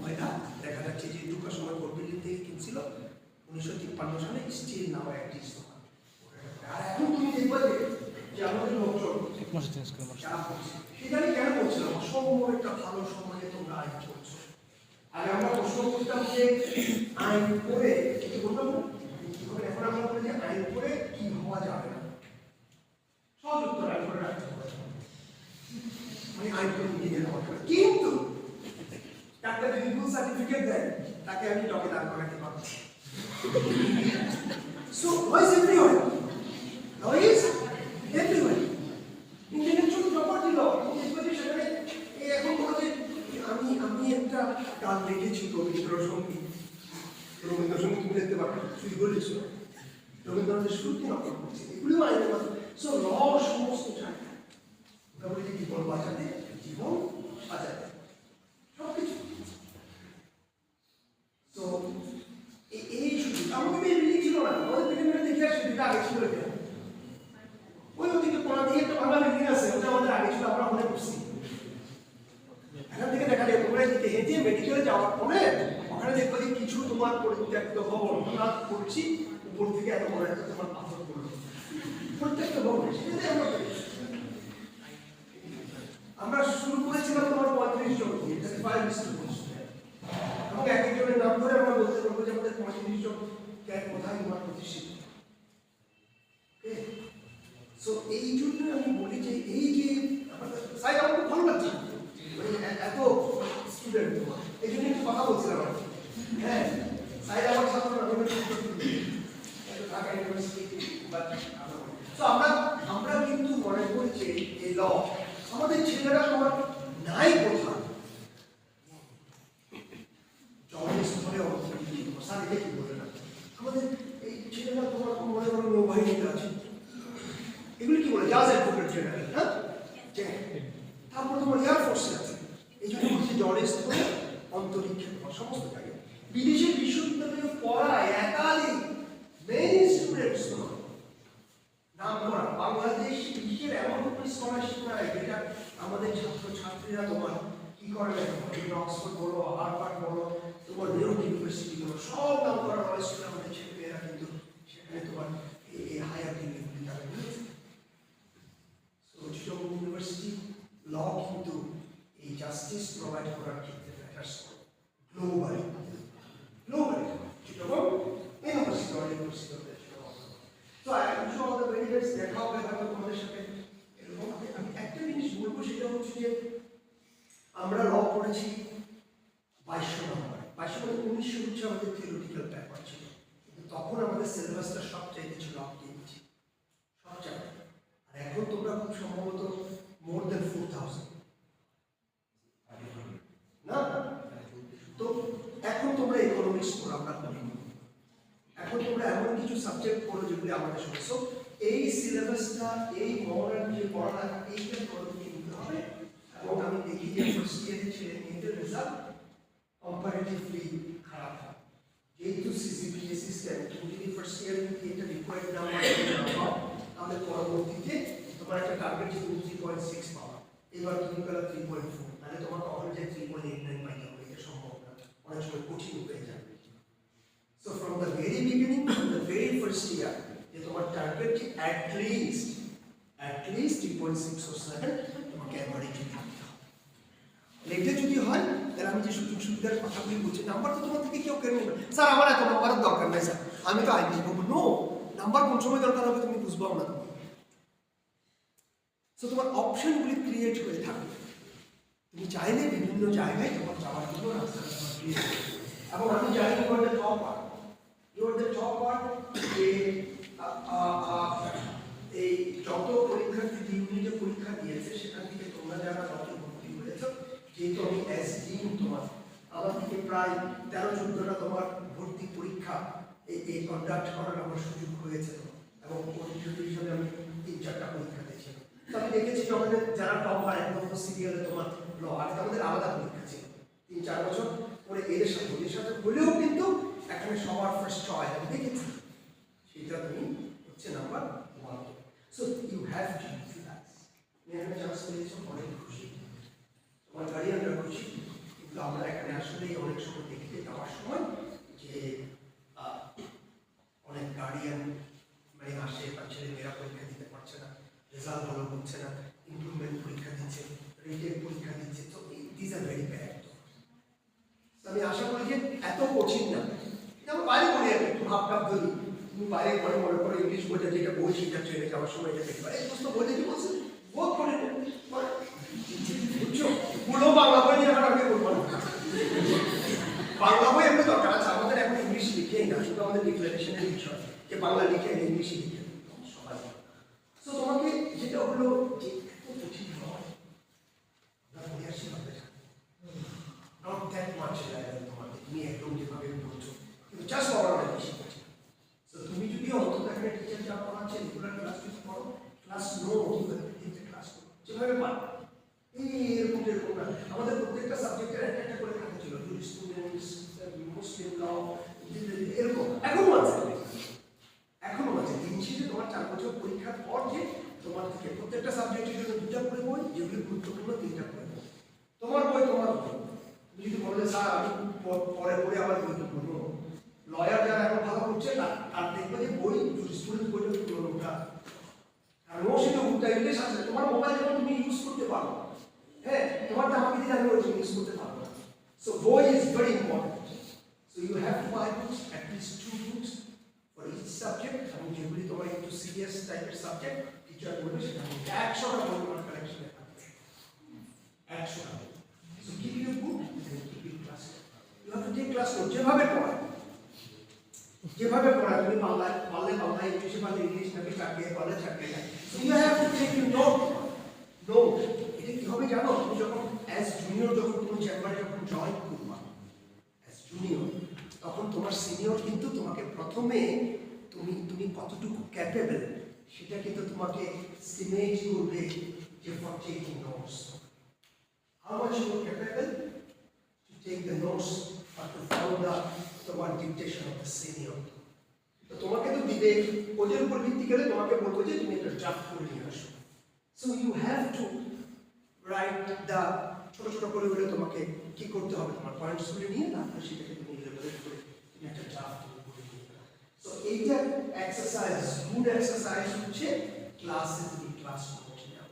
ময়লা দেখা যাচ্ছে। যে ঢুকার সময় কোর্ট বিল্ডিং থেকে কিনছিল 1953 সালে, স্টিল নাও অ্যাক্টিভ। আর এখন তুমি দেখবা যে আমাদের লোকজন যারা পড়ছে, সেখানে কেন বলছিলাম অসম্ভব একটা ভালো সমাজে তোমরা আইন করছো। আর আমরা প্রশ্ন করতাম যে আইন করে কি বলতাম না, এখন আমরা বলি যে আইন করে কি হওয়া যাবে না। সহজ উত্তর, আইন করে রাখতে হবে, মানে আইন করে নিয়ে যাওয়া যাবে। কিন্তু ডাক্তার যদি ফুল সার্টিফিকেট দেয়, তাকে আমি ডকে দান করাতে পারবো। So voice everywhere, voice everywhere, intellectual property law, সেখানে এখন বলতে আমি একটা গান লিখেছি রবীন্দ্রসঙ্গীত, রবীন্দ্রসঙ্গীত তুমি দেখতে পারো, শুধু বলেছ রবীন্দ্রনাথের সুরকে নকল করছে, এগুলিও আইনের মাত্র। সো ল সমস্ত জায়গায় ওটা বলি যে জীবন বাঁচাতে, জীবন বাঁচাতে সবকিছু। তো এই শুধু আমাকে বিল্ডিং ছিল না, আমাদের বিল্ডিংটা দেখে আসে, যেটা আগে ছিল এটা ওই ওদিকে কোনা দিয়ে একটা ভাঙা বিল্ডিং আছে, ওটা আমাদের আগে ছিল, আমরা মনে করছি। এখান থেকে দেখা যায় তোমরা এদিকে হেঁটে মেডিকেলে যাওয়ার পরে ওখানে দেখবো যে কিছু তোমার পরিত্যক্ত ভবন, আমরা করছি উপর থেকে এত বড় একটা তোমার পাথর পড়লো, প্রত্যেকটা ভবনে সেটাতে আমরা পেরেছি। আমরা শুরু করেছিলাম তোমার 35 জন দিয়ে, 35 স্টুডেন্টস, এবং এক একজনের নাম ধরে আমরা বলতে পারবো যে আমাদের 35 জন ক্যাট কোথায় তোমার প্রতিষ্ঠিত। সো এই জন্য আমি বলি যে এই যে আমাদের সাইড আমার খুব ভালো লাগছে, মানে এত স্টুডেন্ট তোমার, এই জন্য একটু কথা বলছিলাম আর কি। হ্যাঁ, সাইড আমার ছাত্ররা ঢাকা ইউনিভার্সিটি, তো আমরা কিন্তু মনে করি যে এই ল আমাদের ছেলেরা তোমার নাই কোথাও জনস্থলে স্যার এটা কি বলে না, আমাদের এই ছেলেরা তোমার মনে করো নৌবাহিনীতে আছে, এগুলি কি বলে জাজ অ্যাডভোকেট জেনারেল, হ্যাঁ, তারপর তোমার এয়ারফোর্সে আছে। এই জন্য বলছি জনস্থলে অন্তরিক্ষে সমস্ত জায়গায় বিদেশের বিশ্ববিদ্যালয়ে পড়ায় একাধিক মেনি স্টুডেন্টস নাম করা বাংলাদেশ বিশ্বের এমন কোনো স্কলারশিপ নাই যেটা আমাদের ছাত্রছাত্রীরা তোমার কি করে না, অক্সফোর্ড বলো, হার্ভার্ড বলো, তোমার নিউ ইয়র্ক ইউনিভার্সিটি বলো, সব নাম করা নলেজ আমাদের ছেলেমেয়েরা কিন্তু সেখানে তোমার এই হায়ার ডিগ্রিগুলি তারা নিয়েছে। সো চিটাগং ইউনিভার্সিটি ল কিন্তু এই জাস্টিস প্রোভাইড করার ক্ষেত্রে ম্যাটার্স করে globally. Chittagong university or university of তো আমি সব আমাদের বেনিফিটস দেখা হবে হয়তো তোমাদের সাথে। এরকম আমি একটা জিনিস বলবো, সেটা হচ্ছে যে আমরা ল পড়েছি 2200 নম্বরে, 1900 হচ্ছে আমাদের থিওরিটিক্যাল পেপার ছিল, কিন্তু তখন আমাদের সিলেবাসটা সবচাইতে ছিল আপডেট ছিল সবচাইতে। আর এখন তোমরা খুব সম্ভবত মোর দেন 4000 না, তো এখন তোমরা ইকোনমিক্স পড়ো, আমরা পড়ি, এখন তোমরা এমন কিছু সাবজেক্ট পড়ো যেগুলি আমাদের সঙ্গে। সো এই সিলেবাসটা, এই মডার্ন যে পড়ালেখা, এইটা পড়তে নিতে হবে। এবং আমি দেখি যে ফার্স্ট ইয়ারের ছেলে মেয়েদের রেজাল্ট কম্পারেটিভলি খারাপ হয়, যেহেতু সিসিপিএ সিস্টেম। তুমি যদি ফার্স্ট ইয়ারে এটা রিকোয়ার্ড নাম্বার পাও, তাহলে পরবর্তীতে তোমার একটা টার্গেট যে তুমি 3.6 পাওয়া, এবার তুমি পেলা 3.4, তাহলে তোমার কখনো যে 3.89 পাই যাবে, এটা সম্ভব না, অনেক সময় কঠিন হয়ে যাবে। So from the very beginning, from the very first year, যে তোমার টার্গেট at least 3.6 or 7 তোমাকে অ্যাভারেজ থাকতে হবে। লেটে যদি হয় তাহলে আমি যে সুযোগ সুবিধার কথাগুলি বলছি, নাম্বার তো তোমার থেকে কেউ কেড়ে নেবে। স্যার আমার এত নাম্বারের দরকার নাই স্যার, আমি তো আইডি বলবো নো, নাম্বার কোন সময় দরকার হবে তুমি বুঝবাও না। সো তোমার অপশনগুলি ক্রিয়েট হয়ে থাকবে, তুমি চাইলে বিভিন্ন জায়গায় তোমার যাওয়ার জন্য রাস্তা ক্রিয়েট করবে। এবং আমি জানি তোমার টপ পার্ট, এই যত পরীক্ষার্থী 3 ইউনিটে পরীক্ষা দিয়েছে সেখান থেকে তোমরা যারা যত ভর্তি হয়েছ, যেহেতু আমি এস ডিন তোমার, আমার থেকে প্রায় 13-14টা তোমার ভর্তি পরীক্ষা এই কন্ডাক্ট করার আমার সুযোগ হয়েছে, এবং পরীক্ষার্থী হিসেবে আমি 3-4টা পরীক্ষা দিয়েছি। তো আমি দেখেছি আমাদের যারা টপ হয় এক নম্বর সিরিয়ালে তোমার ল, আগে আমাদের আলাদা পরীক্ষা ছিল 3-4 বছর পরে এদের সাথে হলেও কিন্তু এখানে সবার ফার্স্ট চয়েস আমি দেখেছি, সেটা তুমি হচ্ছে number 1। So you have to do that. এখানে চান্স পেয়েছো, অনেক খুশি, তোমার গার্ডিয়ানরা খুশি, কিন্তু আমরা এখানে আসলে অনেক সময় দেখতে যাওয়ার সময় যে অনেক গার্ডিয়ান মানে আসে, তার ছেলে মেয়েরা পরীক্ষা দিতে পারছে না, রেজাল্ট ভালো হচ্ছে না, ইমপ্রুভমেন্ট পরীক্ষা দিচ্ছে, রিটেন পরীক্ষা দিচ্ছে, তো দিস আর ভেরি ব্যাড। আমি আশা করি যে এত কঠিন না, যেমন বাইরে পড়ে যাবে একটু ভাবটাপ ধরি, তুমি বাইরে পড়ে মনে করো ইংলিশ বইটা যেটা বই সেটা ট্রেনে যাওয়ার সময় এটা দেখতে পারে, এই সমস্ত বইটা কি বলছে বোধ করে বুঝছো, পুরো বাংলা বই নিয়ে আমরা আগে বলবো না, বাংলা বই এমনি দরকার আছে আমাদের, এখন ইংলিশ লিখেই না, শুধু আমাদের ডিক্লারেশনের বিষয় যে বাংলা লিখে ইংলিশে লিখে সবাই। তো তোমাকে যেটা হলো যে এত কঠিন নয়, পড়ে আসি হবে not that much তোমাকে, তুমি একদম যেভাবে বলছো, কিন্তু জাস্ট পড়ানো বেশি কঠিন। তো তুমি যদি অন্তত একটা টিচার যা পড়াচ্ছে রেগুলার ক্লাস যদি করো, ক্লাস নো কিভাবে ক্লাস করো যেভাবে পারো, এরকম না, আমাদের প্রত্যেকটা সাবজেক্টের একটা করে থাকে ছিল, স্টুডেন্টস, মুসলিম ল, এরকম এখনো আছে। দিন শেষে তোমার 4 বছর পরীক্ষার পর যে তোমার থেকে প্রত্যেকটা সাবজেক্টের জন্য 2টা করে বই, যেগুলি গুরুত্বপূর্ণ 3টা করে বই, তোমার বই তোমার বই। তুমি যদি বলে স্যার আমি পরে আবার বই পড়বো, লয়ার যারা এখন ভালো করছে তার দেখবে যে বই স্টুডেন্ট বইটা পুরোনোটা গাইডলাইন আছে তোমার মোবাইল যখন তুমি ইউজ করতে পারো হ্যাঁ তোমারটা আমাকে দিলে আমি ওইটা ইউজ করতে পারবো না সো বই is very important so you have to buy books at least 2 books for each subject এবং যেগুলি তোমার একটু সিরিয়াস টাইপের সাবজেক্ট টিচার বলবে সেটা 100টা বই তোমার কালেকশনে থাকবে 100টা so keep your book and keep your class you have to take class note যেভাবে পড়ায় তুমি পারলে বাংলা ইংলিশে পারলে ইংলিশ নাকি চাকরিয়ে পারলে চাকরি না you have to take you note এটা কি হবে জানো তুমি যখন অ্যাজ জুনিয়র যখন তুমি চেম্বারে যখন জয়েন করবা অ্যাজ জুনিয়র তখন তোমার সিনিয়র কিন্তু তোমাকে প্রথমে তুমি কতটুকু ক্যাপেবল সেটা কিন্তু তোমাকে স্টিমেট করবে যে for taking notes how much you are capable to take the notes or to follow the one dictation of the senior তো তোমাকে তো দিবে ওদের উপর ভিত্তি করে তোমাকে বলবো যে তুমি একটা ড্রাফট করে নিয়ে আসো so you have to write the ছোট ছোট করে বলে তোমাকে কি করতে হবে তোমার পয়েন্টস গুলো নিয়ে তারপর সেটাকে তুমি ইলাবোরেট করে তুমি একটা ড্রাফট করে নিয়ে সো এইটা এক্সারসাইজ গুড এক্সারসাইজ হচ্ছে ক্লাসে তুমি ক্লাস করতে যাও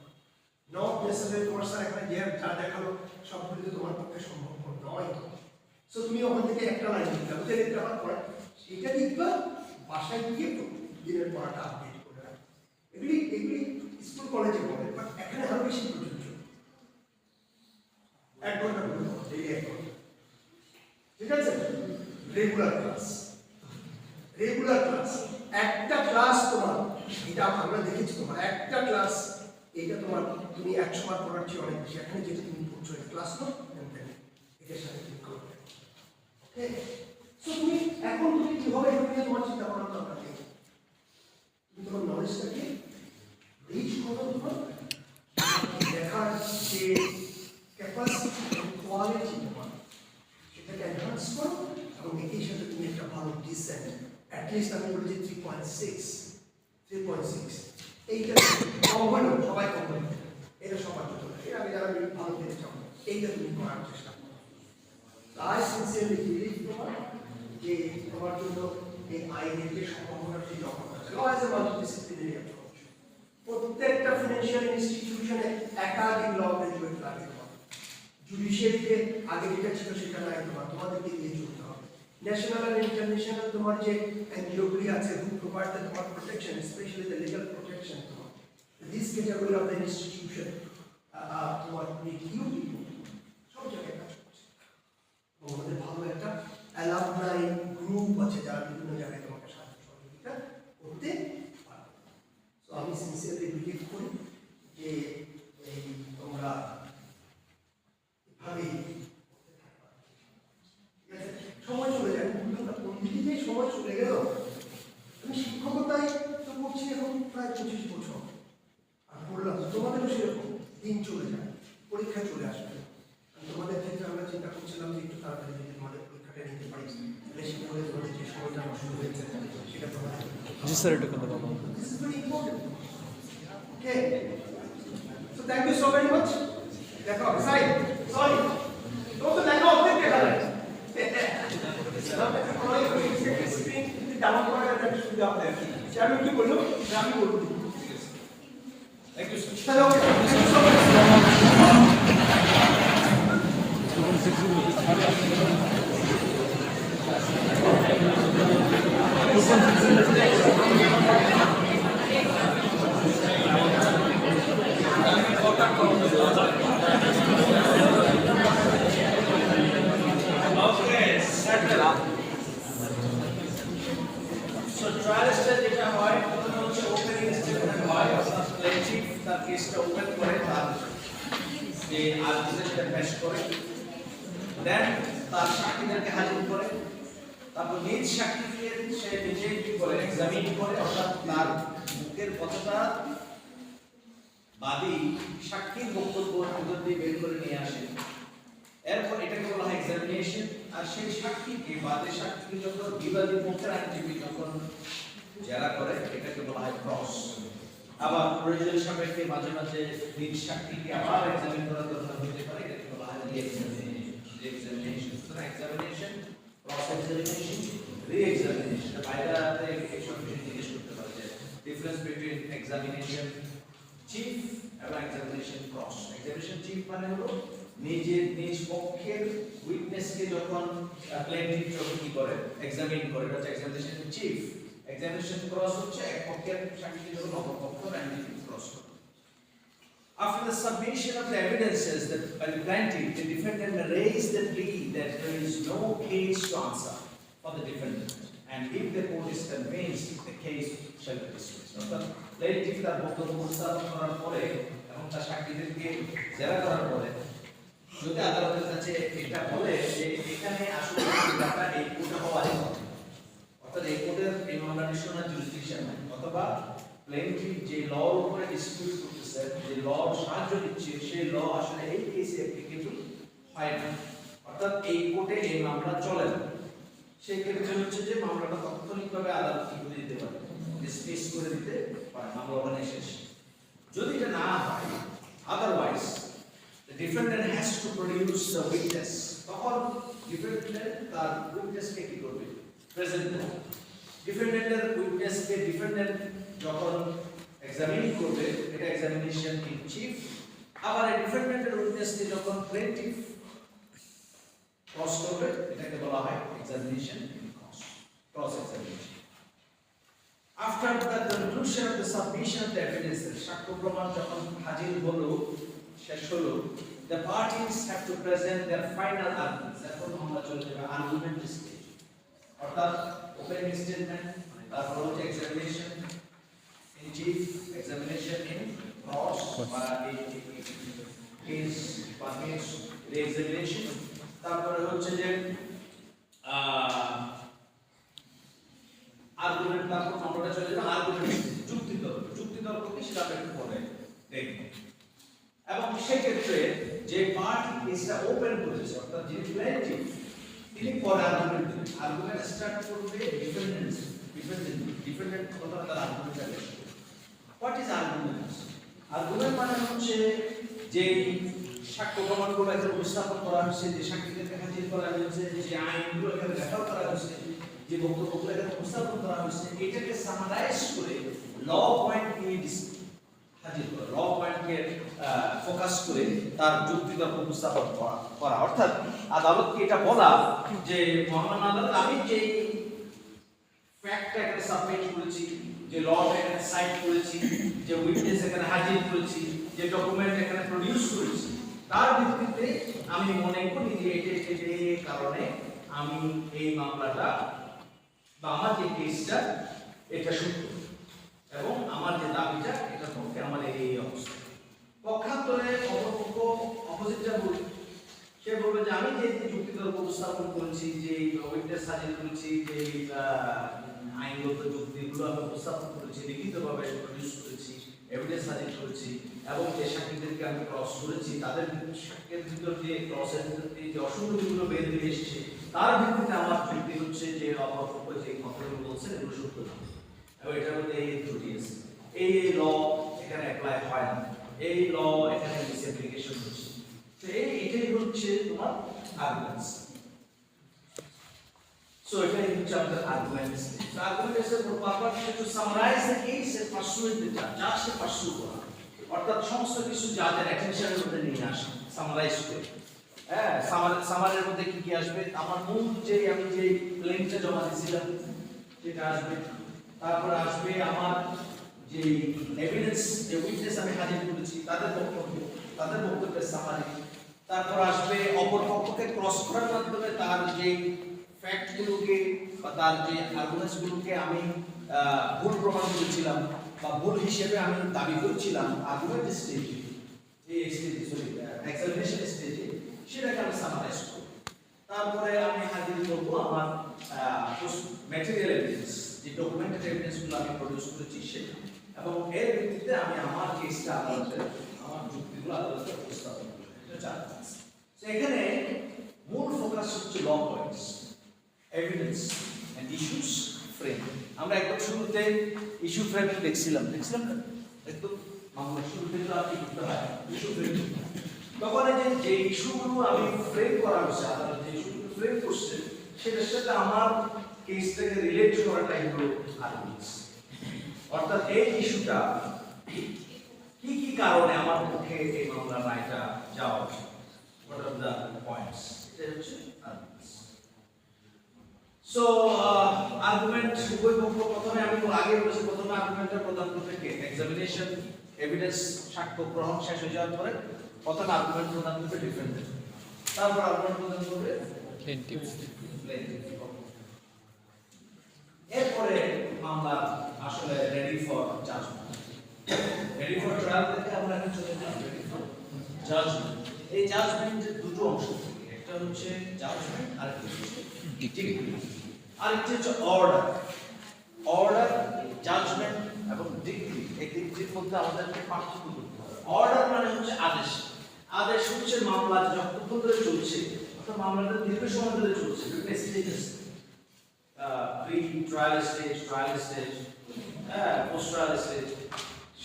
নট নেসেসারি তোমার স্যার এখানে যা দেখালো সবগুলো তো তোমার পক্ষে সম্ভব নয় সো তুমি ওখান থেকে একটা লাইন লিখতে হবে যে লিখতে আমার পড়া সেটা লিখবা বাসায় গিয়ে দিনের পড়াটা আপডেট করে রাখবে এগুলি স্কুল কলেজে পড়ে বাট এখানে আরো বেশি প্রযোজ্য 1 ঘন্টা করে ডেইলি 1 ঘন্টা ঠিক আছে রেগুলার ক্লাস একটা ক্লাস তোমার এটা আমরা দেখেছি তোমার একটা ক্লাস এটা তোমার তুমি 100 বার পড়ার চেয়ে অনেক বেশি এখানে যেটা তুমি পড়ছো এটা ক্লাস না এটার সাথে তুমি করবে ওকে সো তুমি এখন তুমি কিভাবে এখানে তোমার চিন্তা করার দরকার নেই তুমি তোমার নলেজটাকে রিচ করো তোমার দেখার যে ক্যাপাসিটি কোয়ালিটি তোমার সেটাকে এনহান্স করো এবং একই সাথে তুমি একটা ভালো ডিসেন্ট অ্যাটলিস্ট আমি বলেছি 3.6 এইটা কম হলো সবাই কম হলো এটা সবার জন্য এর আগে যারা ভালো পেতে চাও এইটা তুমি করার চেষ্টা করো I sincerely believe যে তোমার জন্য এই আইনের যে সম্ভাবনার যে দক্ষতা আছে law is a multidisciplinary approach প্রত্যেকটা ফিনান্সিয়াল ইনস্টিটিউশনে একাধিক ল গ্রাজুয়েট লাগে জুডিশিয়ারিতে আগে যেটা ছিল সেটা নাই তোমাদেরকে দিয়ে চলতে হবে ন্যাশনাল আর ইন্টারন্যাশনাল তোমার যে এনজিওগুলি আছে who provide the তোমার protection especially the legal protection তোমার this category of the institution তোমার need you people সব জায়গায় কাজ করছে আমাদের ভালো একটা অ্যালামনাই গ্রুপ আছে যারা বিভিন্ন জায়গায় তোমাকে সাহায্য সহযোগিতা করতে পারবে সো আমি সিনসিয়ারলি বিলিভ করি যে এই তোমরা এভাবেই সময় চলে যায় কোন দিকে সময় চলে গেল আমি শিক্ষকতায় তো করছি এখন প্রায় 25 বছর আর পড়লাম তোমাদেরও সেরকম দিন চলে যায় পরীক্ষায় চলে আসবে তোমাদের ক্ষেত্রে আমরা চিন্তা করছিলাম যে একটু তাড়াতাড়ি যদি তোমাদের পরীক্ষাটা নিতে পারি তাহলে সেটা হলে তোমাদের যে সময়টা নষ্ট হয়েছে সেটা তোমাদের জি স্যার এটা কথা বলবো this is very important okay so thank you so very much দেখো সাইড সরি তো দেখো অপডেট দেখা যায় স্ক্রিন ডাউন করার একটা সুবিধা আছে আমি কি বলবো আমি বলবো thank you sir okay thank you so much তার সাক্ষীদেরকে হাজির করে তারপর নিজ সাক্ষীকে সে নিজে কি করে এক্সামিন করে অর্থাৎ তার মুখের কতটা বাদী সাক্ষীর বক্তব্য ভিতর দিয়ে বের করে নিয়ে আসে এরপর এটাকে বলা হয় এক্সামিনেশন আর সেই সাক্ষীকে বাদী সাক্ষীকে যখন বিবাদী পক্ষের আইনজীবী যখন জেরা করে এটাকে বলা হয় ক্রস আবার প্রয়োজন সাপেক্ষে মাঝে মাঝে নিজ সাক্ষীকে আবার এক্সামিন করার দরকার হতে পারে এটাকে বলা হয় রি-এক্সামিনেশন examination, cross-examination, re-examination. The বাইরে একটা এক্সপেরিয়েন্স জিজ্ঞেস করতে পারে যে ডিফারেন্স বিটুইন এক্সামিনেশন চিফ এবং এক্সামিনেশন ক্রস। এক্সামিনেশন চিফ মানে হলো নিজ পক্ষের উইটনেসকে যখন প্লেন্টিফ যখন কি করে এক্সামিন করে, এটা হচ্ছে এক্সামিনেশন চিফ। এক্সামিনেশন ক্রস হচ্ছে এক পক্ষের সাক্ষী যখন অপর পক্ষ প্লেন্টিফ ক্রস করে। After the submission of the evidences that by the plaintiff, the defendant may raise the plea that there is no case to answer for the defendant, and if the court is convinced, the case shall be dismissed. অর্থাৎ plaintiff তার বক্তব্য উপস্থাপন করার পরে এবং তার সাক্ষীদেরকে জেরা করার পরে যদি আদালতের কাছে এটা বলে যে এখানে আসলে ব্যাপারটা এই কোর্টে হওয়ার অর্থাৎ এই কোর্টের এই মামলাটি শোনার জুরিসডিকশন নাই, অথবা প্লেন্টিফ যে লর উপরে ডিসপিউট করতেছে, যে লর সাহায্য দিচ্ছে, সেই ল আসলে এই কেসে অ্যাপ্লিকেবল হয় না, অর্থাৎ এই কোর্টে এই মামলা চলে না, সেই ক্ষেত্রে হচ্ছে যে মামলাটা তাৎক্ষণিকভাবে আদালত কি করে দিতে পারে, ডিসমিস করে দিতে পারে, মামলা ওখানে শেষ। যদি এটা না হয়, otherwise the defendant has to produce the witness, তখন ডিফেন্ডেন্ট তার উইটনেসকে কি করবে, প্রেজেন্ট করবে। ডিফেন্ডেন্টের উইটনেসকে ডিফেন্ডেন্ট যখন এক্সামিন করবে, এটা এক্সামিনেশন ইন চিফ। আবার এই ডিফেন্ডেন্টের উইটনেসকে যখন প্লেন্টিফ ক্রস করবে, এটাকে বলা হয় examination in cross examination. After the conclusion of the submission of the evidence, সাক্ষ্য প্রমাণ যখন হাজির হলো, শেষ হলো, the parties have to present their final arguments. এখন আমরা চলে যাব আর্গুমেন্ট স্টেজ, অর্থাৎ ওপেনিং স্টেটমেন্ট, তারপর হচ্ছে examination in chief, examination in cross বা কেস পারমিটস এক্সামিনেশন, তারপরে হচ্ছে যে আর্গুমেন্ট, তারপর আমরা চলে যাব আর্গুমেন্ট যুক্তিতর্ক কি সেটা আমরা একটু পরে দেখব। এবং সেক্ষেত্রে যে পার্টি কেসটা ওপেন করেছে, অর্থাৎ যিনি প্লেন্টিফ, তিনি পরে আর্গুমেন্ট দেবেন। আর্গুমেন্ট স্টার্ট করবে ডিফেন্ডেন্ট প্রথমে তার আর্গুমেন্টটা পেশ করবে। What is argument? আর্গুমেন্ট মানে হচ্ছে যে সাক্ষ্য প্রমাণগুলো এখানে উপস্থাপন করা হয়েছে, যে সাক্ষীদেরকে হাজির করা হয়েছে, যে আইনগুলো এখানে রেফার করা হয়েছে, যে বক্তব্যগুলো এখানে উপস্থাপন করা হয়েছে, এটাকে সামারাইজ করে ল পয়েন্ট নিয়ে হাজির করা, ল পয়েন্টকে ফোকাস করে তার যুক্তিতর্ক উপস্থাপন করা। অর্থাৎ আদালতকে এটা বলা যে মহামান্য আদালত, আমি যে ফ্যাক্টটা এখানে সাবমিট করেছি, যে লটা এখানে সাইট করেছি, যে উইটনেস এখানে হাজির করেছি, যে ডকুমেন্ট এখানে প্রডিউস করেছি, তার ভিত্তিতে আমি মনে করি যে এই কারণে আমি এই মামলাটা বা আমার যে কেসটা এটা সত্য এবং আমার যে দাবিটা এটা পক্ষে আমার এই অবস্থা। পক্ষান্তরে অপরপক্ষ অপোজিটটা বলবে, সে বলবে যে আমি যে যুক্তিতর্ক উপস্থাপন করেছি, যে উইটনেস হাজির করেছি, যে আইনগত যুক্তিগুলো আমি উপস্থাপন করেছি, লিখিতভাবে প্রডিউস করেছি, এভিডেন্স হাজির করেছি, এবং যে সাক্ষীদেরকে আমি ক্রস করেছি, তাদের সাক্ষীর ভিতর দিয়ে ক্রসের ভিতর দিয়ে যে অসঙ্গতিগুলো বের হয়ে এসেছে, তার ভিত্তিতে আমার যুক্তি হচ্ছে যে অপরপক্ষ যে কথাগুলো বলছে এগুলো সত্য না, এবং এটার মধ্যে এই ত্রুটি আছে, এই ল এখানে অ্যাপ্লাই হয় না, এই ল এখানে মিসঅ্যাপ্লিকেশন হচ্ছে। তো এটাই হচ্ছে তোমার আর্গুমেন্টস। So এটাই হচ্ছে আমাদের আর্গুমেন্টস। So arguments এর purpose is to summarize the case and pursue the just pursue করা, অর্থাৎ সমস্ত কিছু যাদের অ্যাটেনশনের মধ্যে নিয়ে আসা, সামারাইজ করে। হ্যাঁ, সামারের মধ্যে কি কি আসবে, আমার মূল যে আমি যে ক্লেমটা জমা দিয়েছিলাম সেটা আসবে, তারপর আসবে আমার যে এভিডেন্স, যে উইটনেস আমি হাজির করেছি তাদের বক্তব্যের সামারি, তারপর আসবে অপর পক্ষকে ক্রস করার মাধ্যমে তার যে ফ্যাক্টগুলোকে বা তার যে আর্গুমেন্টসগুলোকে আমি ভুল প্রমাণ করেছিলাম বা ভুল হিসেবে আমি দাবি করেছিলাম আর্গুমেন্ট স্টেজে, এই স্টেজে সরি এক্সামিনেশন স্টেজে, সেটাকে আমি সামারাইজ করব। তারপরে আমি হাজির করব আমার ম্যাটেরিয়াল এভিডেন্স, যে ডকুমেন্টেড এভিডেন্সগুলো আমি প্রডিউস করেছি সেটা, এবং এর ভিত্তিতে আমি আমার কেসটা আদালতে, আমার যুক্তিগুলো আদালতে উপস্থাপন করব। এটা চার কাজ। তো এখানে মূল ফোকাস হচ্ছে law points, evidence and issues frame. আমরা একদম শুরুতে ইস্যু ফ্রেমিং দেখছিলাম না, একদম মামলার শুরুতে কি করতে হয়, ইস্যু ফ্রেমিং। তখন যে ইস্যুগুলো আমি ফ্রেম করা হচ্ছে, আদালত যে ইস্যুগুলো ফ্রেম করছে সেটার সাথে আমার কেসটাকে রিলেট করাটাই হলো আর্গুমেন্টস। অর্থাৎ এই ইস্যুটা কি কি কারণে আমার পক্ষে এই মামলার রায়টা যাওয়া উচিত? What are the points? এটা হচ্ছে সো আর্গুমেন্ট উভয় পক্ষ প্রথমে আমি আগে বলেছি প্রথমে আর্গুমেন্টটা প্রদান করতে কে এক্সামিনেশন এভিডেন্স সাক্ষ্য গ্রহণ শেষ হয়ে যাওয়ার পরে প্রথমে আর্গুমেন্ট প্রদান করবে ডিফেন্ড তারপর আর্গুমেন্ট প্রদান করবে প্লেন্টিফ এরপরে মামলা আসলে ready for judgement ready for trial থেকে আমরা এখন চলে যাব রেডি ফর জাজমেন্ট এই জাজমেন্টের দুটো অংশ থাকে একটা হচ্ছে জাজমেন্ট আর একটা হচ্ছে ডিক্রি আর একটা হচ্ছে অর্ডার অর্ডার জাজমেন্ট এবং ডিক্রি এই তিনটির মধ্যে আমাদেরকে পার্থক্য করতে হবে অর্ডার মানে হচ্ছে আদেশ আদেশ হচ্ছে মামলা যতক্ষণ ধরে চলছে অর্থাৎ মামলাটা দীর্ঘ সময় ধরে চলছে বিভিন্ন stages pre trial stage post trial stage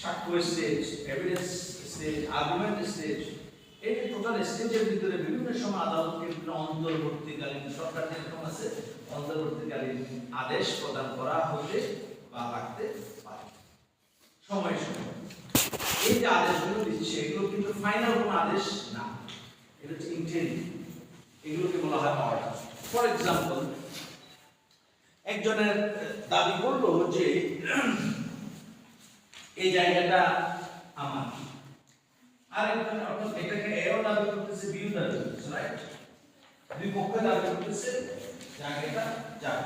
সাক্ষ্য stage evidence stage argument stage এই টোটাল স্টেজের ভিতরে বিভিন্ন সময় আদালতকে বিভিন্ন অন্তর্বর্তীকালীন সরকার যেরকম আছে অন্তর্বর্তীকালীন আদেশ প্রদান করা হতে বা লাগতে পারে সময় সময় এই যে আদেশগুলো দিচ্ছে এগুলো কিন্তু ফাইনাল কোনো আদেশ না এটা হচ্ছে ইন্টেন্ট এগুলোকে বলা হয় অর্ডার ফর এক্সাম্পল একজনের দাবি করলো যে এই জায়গাটা আমার আর একজন অর্থাৎ এটাকে এও দাবি করতেছে বিও দাবি করতেছে রাইট দুই পক্ষ দাবি করতেছে জায়গাটা যার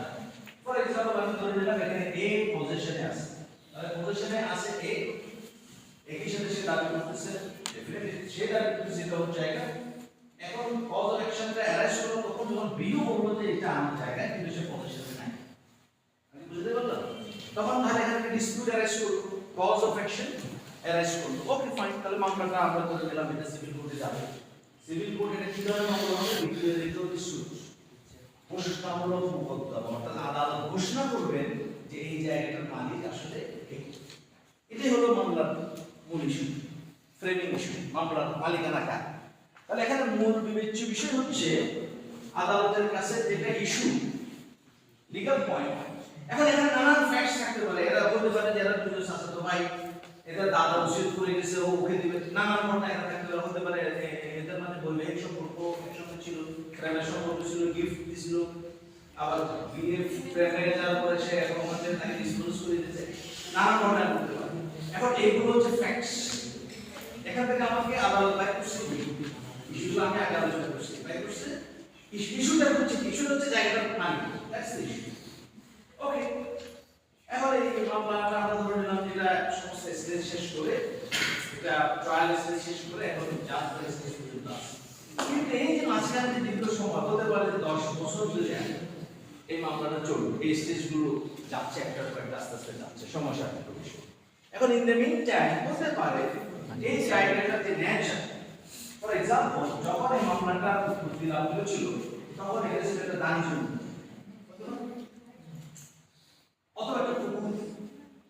ফর এক্সাম্পল আমি ধরে নিলাম এখানে এ পজিশনে আছে তাহলে পজিশনে আছে এ একই সাথে সে দাবি করতেছে ডেফিনেটলি সে দাবি করতেছে এটা হচ্ছে জায়গা এখন কজ অফ অ্যাকশনটা অ্যারেস্ট হলো তখন যখন বিও বললো যে এটা আমার জায়গা কিন্তু সে পজিশনে নাই আমি বুঝতে পারলাম তখন তাহলে এখানে ডিসপিউট অ্যারেস্ট করলো কজ অফ অ্যাকশন অ্যারেস্ট করলো ওকে ফাইন তাহলে মামলাটা আমরা ধরে নিলাম এটা সিভিল কোর্টে যাবে সিভিল কোর্ট এটা কি ধরনের মামলা হবে বিক্রিয়াকৃত ডিসপিউট ঘোষণামূলক মোকদ্দমা অর্থাৎ আদালত ঘোষণা করবেন যে এই জায়গাটার মালিক আসলে এটাই হলো মামলার মূল ইস্যু ফ্রেমিং ইস্যু মামলার মালিকানা কার তাহলে এখানে মূল বিবেচ্য বিষয় হচ্ছে আদালতের কাছে যেটা ইস্যু লিগ্যাল পয়েন্ট এখন এখানে নানান ফ্যাক্টস থাকতে পারে এরা বলতে পারে যে এরা দুজন শাসিত ভাই এদের দাদা উচিত করে গেছে ও ওকে দিবে নানান ঘটনা এখানে থাকতে পারে হতে পারে এদের মানে বৈবাহিক সম্পর্ক একসঙ্গে ছিল প্রেমের সম্পর্ক ছিল গিফট দিছিল আবার বিয়ে প্রেম হয়ে যাওয়ার পরে সে এখন আমাদের তাকে ডিসক্লোজ করে দিয়েছে নানান ঘটনা করতে পারে এখন এইগুলো হচ্ছে ফ্যাক্টস এখান থেকে আমাকে আদালত বাই করছে ইস্যুগুলো আমি আগে আলোচনা করছি বাই করছে ইস্যুটা হচ্ছে জায়গাটার মালিক দ্যাটস দ্য ইস্যু ওকে এখন এই মামলাটা আমরা ধরে নিলাম যেটা সমস্ত স্টেজ শেষ করে এটা ট্রায়াল স্টেজ শেষ করে এখন জাজ স্টেজ পর্যন্ত আসছে কিন্তু এই যে মাঝখানে যে দীর্ঘ সময় হতে পারে 10 বছর ধরে এই মামলাটা চলবে এই স্টেজগুলো যাচ্ছে একটার পর একটা আস্তে আস্তে যাচ্ছে সময় সাপেক্ষ বিষয় এখন ইন দ্য মিন টাইম হতে পারে এই জায়গাটা যে নেচার ফর এক্সাম্পল যখন এই মামলাটা উৎপত্তি লাভ হয়েছিল তখন এটা ছিল একটা দানি জমি অথবা একটা পুকুর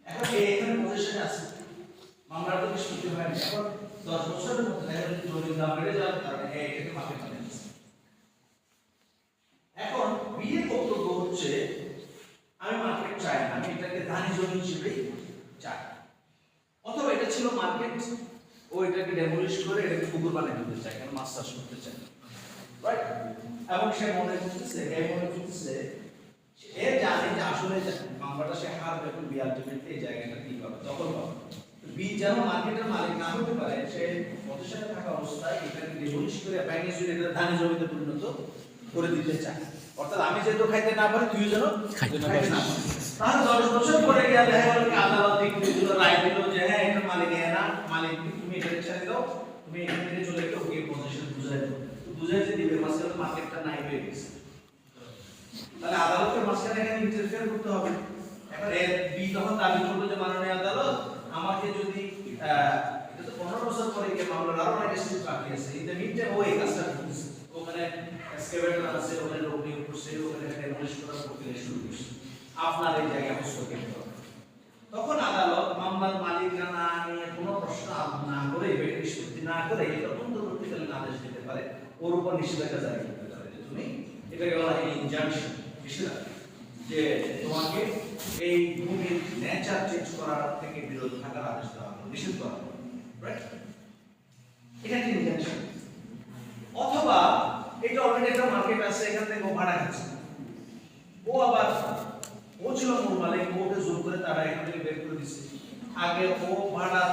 এখন এখানে পজিশনে আছে মামলাটা নিষ্পত্তি হয়নি এখন 10 বছরের মধ্যে দেখা যাচ্ছে জমির দাম বেড়ে যাওয়ার কারণে এটাকে মাপে ফেলে দিচ্ছে এখন বিয়ের বক্তব্য হচ্ছে আমি মার্কেট চাই না আমি এটাকে দানি জমি হিসেবেই চাই অথবা এটা ছিল মার্কেট ও এটাকে ডেমোলিশ করে এটাকে পুকুর বানিয়ে দিতে চায় কারণ মাছ চাষ করতে চায় রাইট এবং সে মনে করতেছে এ জানে যে আসলে মামলাটা সে হারবে এখন বি আলটিমেটলি এই জায়গাটা কি পাবে দখল পাবে বি যেন মার্কেটের মালিক না হতে পারে সে প্রতিষ্ঠানে থাকা অবস্থায় এটাকে ডেমোলিশ করে ভেঙে চুরে এটা ধানি জমিতে পরিণত করে দিতে চায় অর্থাৎ আমি যেহেতু খাইতে না পারি তুই যেন খাইতে না পারিস তাহলে 10 বছর পরে গিয়ে দেখা গেল কি আদালত দিল রায় দিল যে হ্যাঁ এটা মালিক না মালিক তুমি এটা ছেড়ে দাও তুমি এখান থেকে চলে গিয়ে ওকে পজিশন বুঝাই দাও বুঝাইতে দিবে মাঝখানে মার্কেটটা নাই হয়ে গেছে তাহলে আদালতের মাঝখানে এখানে ইন্টারফেয়ার করতে হবে এখন এর বি তখন দাবি করবে যে মাননীয় আদালত আমাকে যদি এটা তো 15 বছর পরে গিয়ে মামলার আরো একটা স্টেজ বাকি আছে ইন দ্য মিন টাইম ও এই কাজটা করতেছে ওখানে এক্সকেভেটর আছে ওখানে লোক নিয়োগ করছে ওখানে ডেমোলিশ করার প্রক্রিয়া শুরু করছে আপনার এই জায়গা হস্তক্ষেপ করা তখন আদালত মামলার মালিকানা নিয়ে কোনো প্রশ্ন না করে নিষ্পত্তি না করে এটা অন্তর্বর্তীকালীন আদেশ দিতে পারে ওর উপর নিষেধাজ্ঞা জারি করতে পারে যে তুমি এটাকে বলা হয় ইনজাংশন নিষেধাজ্ঞা যে তোমাকে এই ভূমির নেচার চেঞ্জ করার থেকে বিরত থাকার আদেশ দেওয়া হলো নিষেধ করা হলো রাইট ধরে তারা এখান থেকে বের করে দিচ্ছে। আগে ও ভাড়া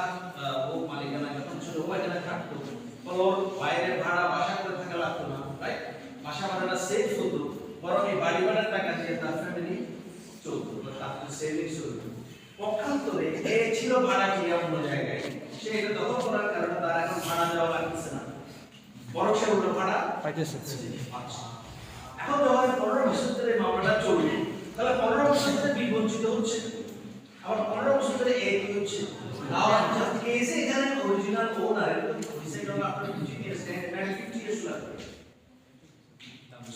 ও মালিকানা যখন ছিল ও এখানে থাকতো, ওর বাইরে ভাড়া বাসা করে থাকা লাগতো না, রাইট? বাসা ভাড়াটা সেভ হতো, বরং এই বাড়ি ভাড়ার টাকা দিয়ে তার ফ্যামিলি চলতো, তার সেভিংস হতো। পক্ষান্তরে এ ছিল ভাড়া কিয়া অন্য জায়গায়, সে এটা দখল করার কারণে তার এখন ভাড়া দেওয়া লাগতেছে না, বরং সে উল্টো ভাড়া পাইতেছে। পাচ্ছে। এখন যখন 15 বছর ধরে মামলাটা চলবে, তাহলে 15 বছর ধরে বি বঞ্চিত হচ্ছে, আবার 15 বছর ধরে এ কি হচ্ছে। আর জাস্ট কেসে এখানে অরিজিনাল ওনার ডিসাইড হবে আপনার 15 ইয়ার্স মানে 50 ইয়ার্স লাগবে।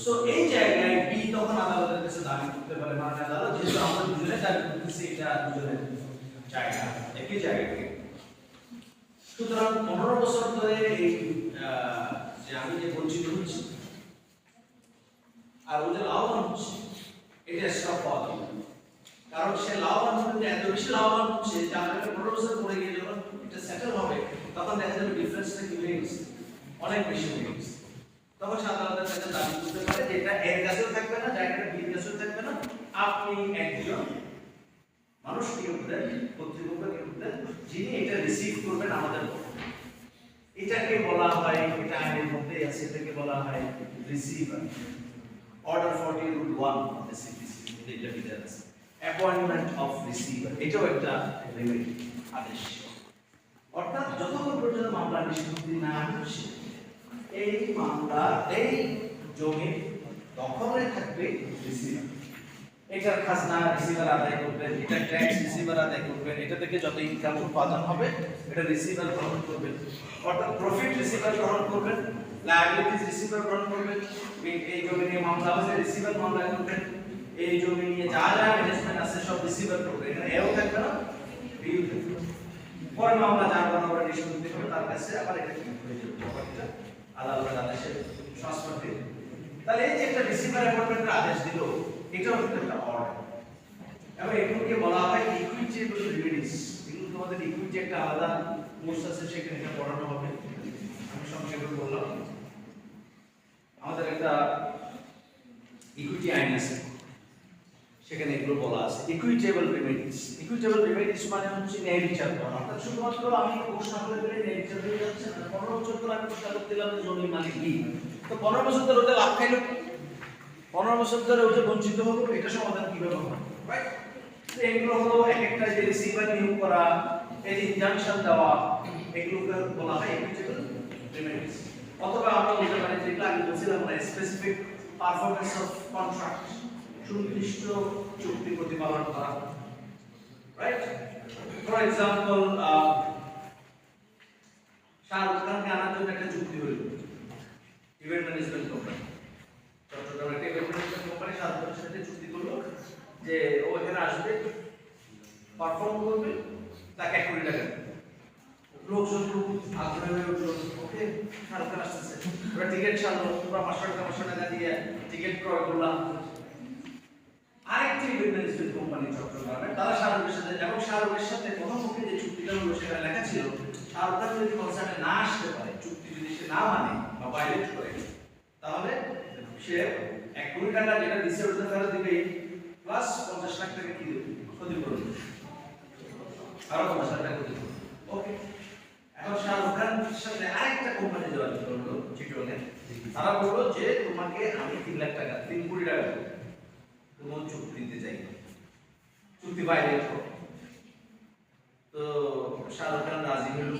সো এই জায়গায় বি তখন আদালতের কাছে দাবি করতে পারে, মানে আদালত যেহেতু আমরা দুজনে দাবি করতেছি এটা দুজনের জায়গা, একই জায়গা থেকে। সুতরাং 15 বছর ধরে এই যে আমি যে বঞ্চিত হচ্ছি আর ও যে লাভবান হচ্ছে, এটা স্টপ হওয়া দরকার। কারণ সে লাভবান হতে এত বেশি লাভবান হচ্ছে যে আমাকে 15 বছর পরে গিয়ে যখন এটা সেটেল হবে তখন দেখা যাবে ডিফারেন্সটা কি হয়ে গেছে, অনেক বেশি হয়ে গেছে। তখন সে আদালতের কাছে দাবি করতে পারে যে এটা এর কাছেও থাকবে না, জায়গাটা বির কাছেও থাকবে না, আপনি একজন মানুষ নিয়োগ দেন, কর্তৃপক্ষ নিয়োগ দেন, যিনি এটা রিসিভ করবেন আমাদের পক্ষ। এটাকে বলা হয়, এটা আইনের মধ্যে আছে, এটাকে বলা হয় receiver. Order 40 rule 1 of the CPC এটা বিধান আছে, অ্যাপয়েন্টমেন্ট অফ রিসিভার, এটাও একটা রেমেডি আদেশ। অর্থাৎ যতক্ষণ পর্যন্ত মামলা নিষ্পত্তি না হচ্ছে এই মামলা এই জমির দখলে থাকবে রিসিভার। এটার খাজনা রিসিভার আদায় করবেন, এটা ট্যাক্স রিসিভার আদায় করবেন, এটা থেকে যত ইনকাম উৎপাদন হবে এটা রিসিভার গ্রহণ করবেন, অর্থাৎ প্রফিট রিসিভার গ্রহণ করবেন, লায়াবিলিটিস রিসিভার গ্রহণ করবেন। এই জমি নিয়ে মামলা হলে রিসিভার মামলা করবেন, এই জমি নিয়ে যা যা ম্যানেজমেন্ট আছে সব রিসিভার করবে, এখানে এও থাকবে না, বিও থাকবে না। পরে মামলা যার বরাবর নিষ্পত্তি হবে তার কাছে আবার এটা কি হয়ে যাবে, প্রপার্টিটা আদালতের আদেশে ট্রান্সফার দিবে। তাহলে এই যে একটা রিসিভার অ্যাপয়েন্টমেন্টের আদেশ দিল, এটাও কিন্তু একটা অর্ডার। এবং এগুলোকে বলা হয় ইকুইটেবল রেমেডিস। এগুলো তোমাদের ইকুইটি একটা আলাদা কোর্স আছে, সেখানে এটা পড়ানো হবে, আমি সংক্ষেপে বললাম। আমাদের একটা ইকুইটি আইন আছে, সেখানে এগুলো বলা আছে ইকুইটেবল রেমেডিস। ইকুইটেবল রেমেডিস মানে হচ্ছে ন্যায় বিচার করা, অর্থাৎ শুধুমাত্র আমি ঘোষণা করে দিলে ন্যায় বিচার হয়ে যাচ্ছে না। 15 বছর ধরে আমি ঘোষণা করে দিলাম যে জমির মালিক কি, তো 15 বছর ধরে ওটা লাভ খাইলো, 15 বছর ধরে ওটা বঞ্চিত হলো, এটা সমাধান কিভাবে হবে, রাইট? এগুলো হলো এক একটা যে রিসিভার নিয়োগ করা, এই যে ইনজাংশন দেওয়া, এগুলোকে বলা হয় ইকুইটেবল রেমেডিস। অথবা আমরা বলতে পারি যেটা আমি বলছিলাম না, স্পেসিফিক পারফরম্যান্স অফ কন্ট্রাক্ট, সুনির্দিষ্ট চুক্তি প্রতিপালন করা, রাইট? ফর এক্সাম্পল শাহরুখ খানকে আনার জন্য একটা চুক্তি হইল ইভেন্ট ম্যানেজমেন্ট কোম্পানি, চট্টগ্রামের একটা ইভেন্ট ম্যানেজমেন্ট কোম্পানি শাহরুখ খানের সাথে চুক্তি করলো যে ও এখানে আসবে, পারফর্ম করবে, তাকে 1 কোটি টাকা দেবে। লোকজন খুব আগ্রহী হয়ে উঠলো, ওকে শাহরুখ খান আসতেছে, ওরা টিকিট ছাড়লো, তোমরা 500 টাকা দিয়ে টিকিট ক্রয় করলাম। আরেকটি ইভেন্ট ম্যানেজমেন্ট কোম্পানি চট্টগ্রামে, তারা শাহরুখের সাথে, এবং শাহরুখের সাথে প্রথমপক্ষে যে চুক্তিটা হলো সেটা লেখা ছিল শাহরুখ খান যদি কনসার্টে না আসতে পারে, চুক্তি যদি সে না মানে বা ভায়োলেট করে, তাহলে সে 1 কোটি টাকা যেটা দিছে ওটা ফেরত দিবে, প্লাস 50 লাখ টাকা কি দেবে, ক্ষতিপূরণ, আরো 50 লাখ টাকা ক্ষতিপূরণ। ওকে, এখন শাহরুখ খানের সাথে আরেকটা কোম্পানি যোগাযোগ করলো চিটগংয়ে, তারা বললো যে তোমাকে আমি 3 লাখ টাকা 3 কোটি টাকা দেবো, তোমার চুক্তি দিতে চাই, চুক্তি ভায়োলেট করো। তো শাহরুখ খান রাজি হল।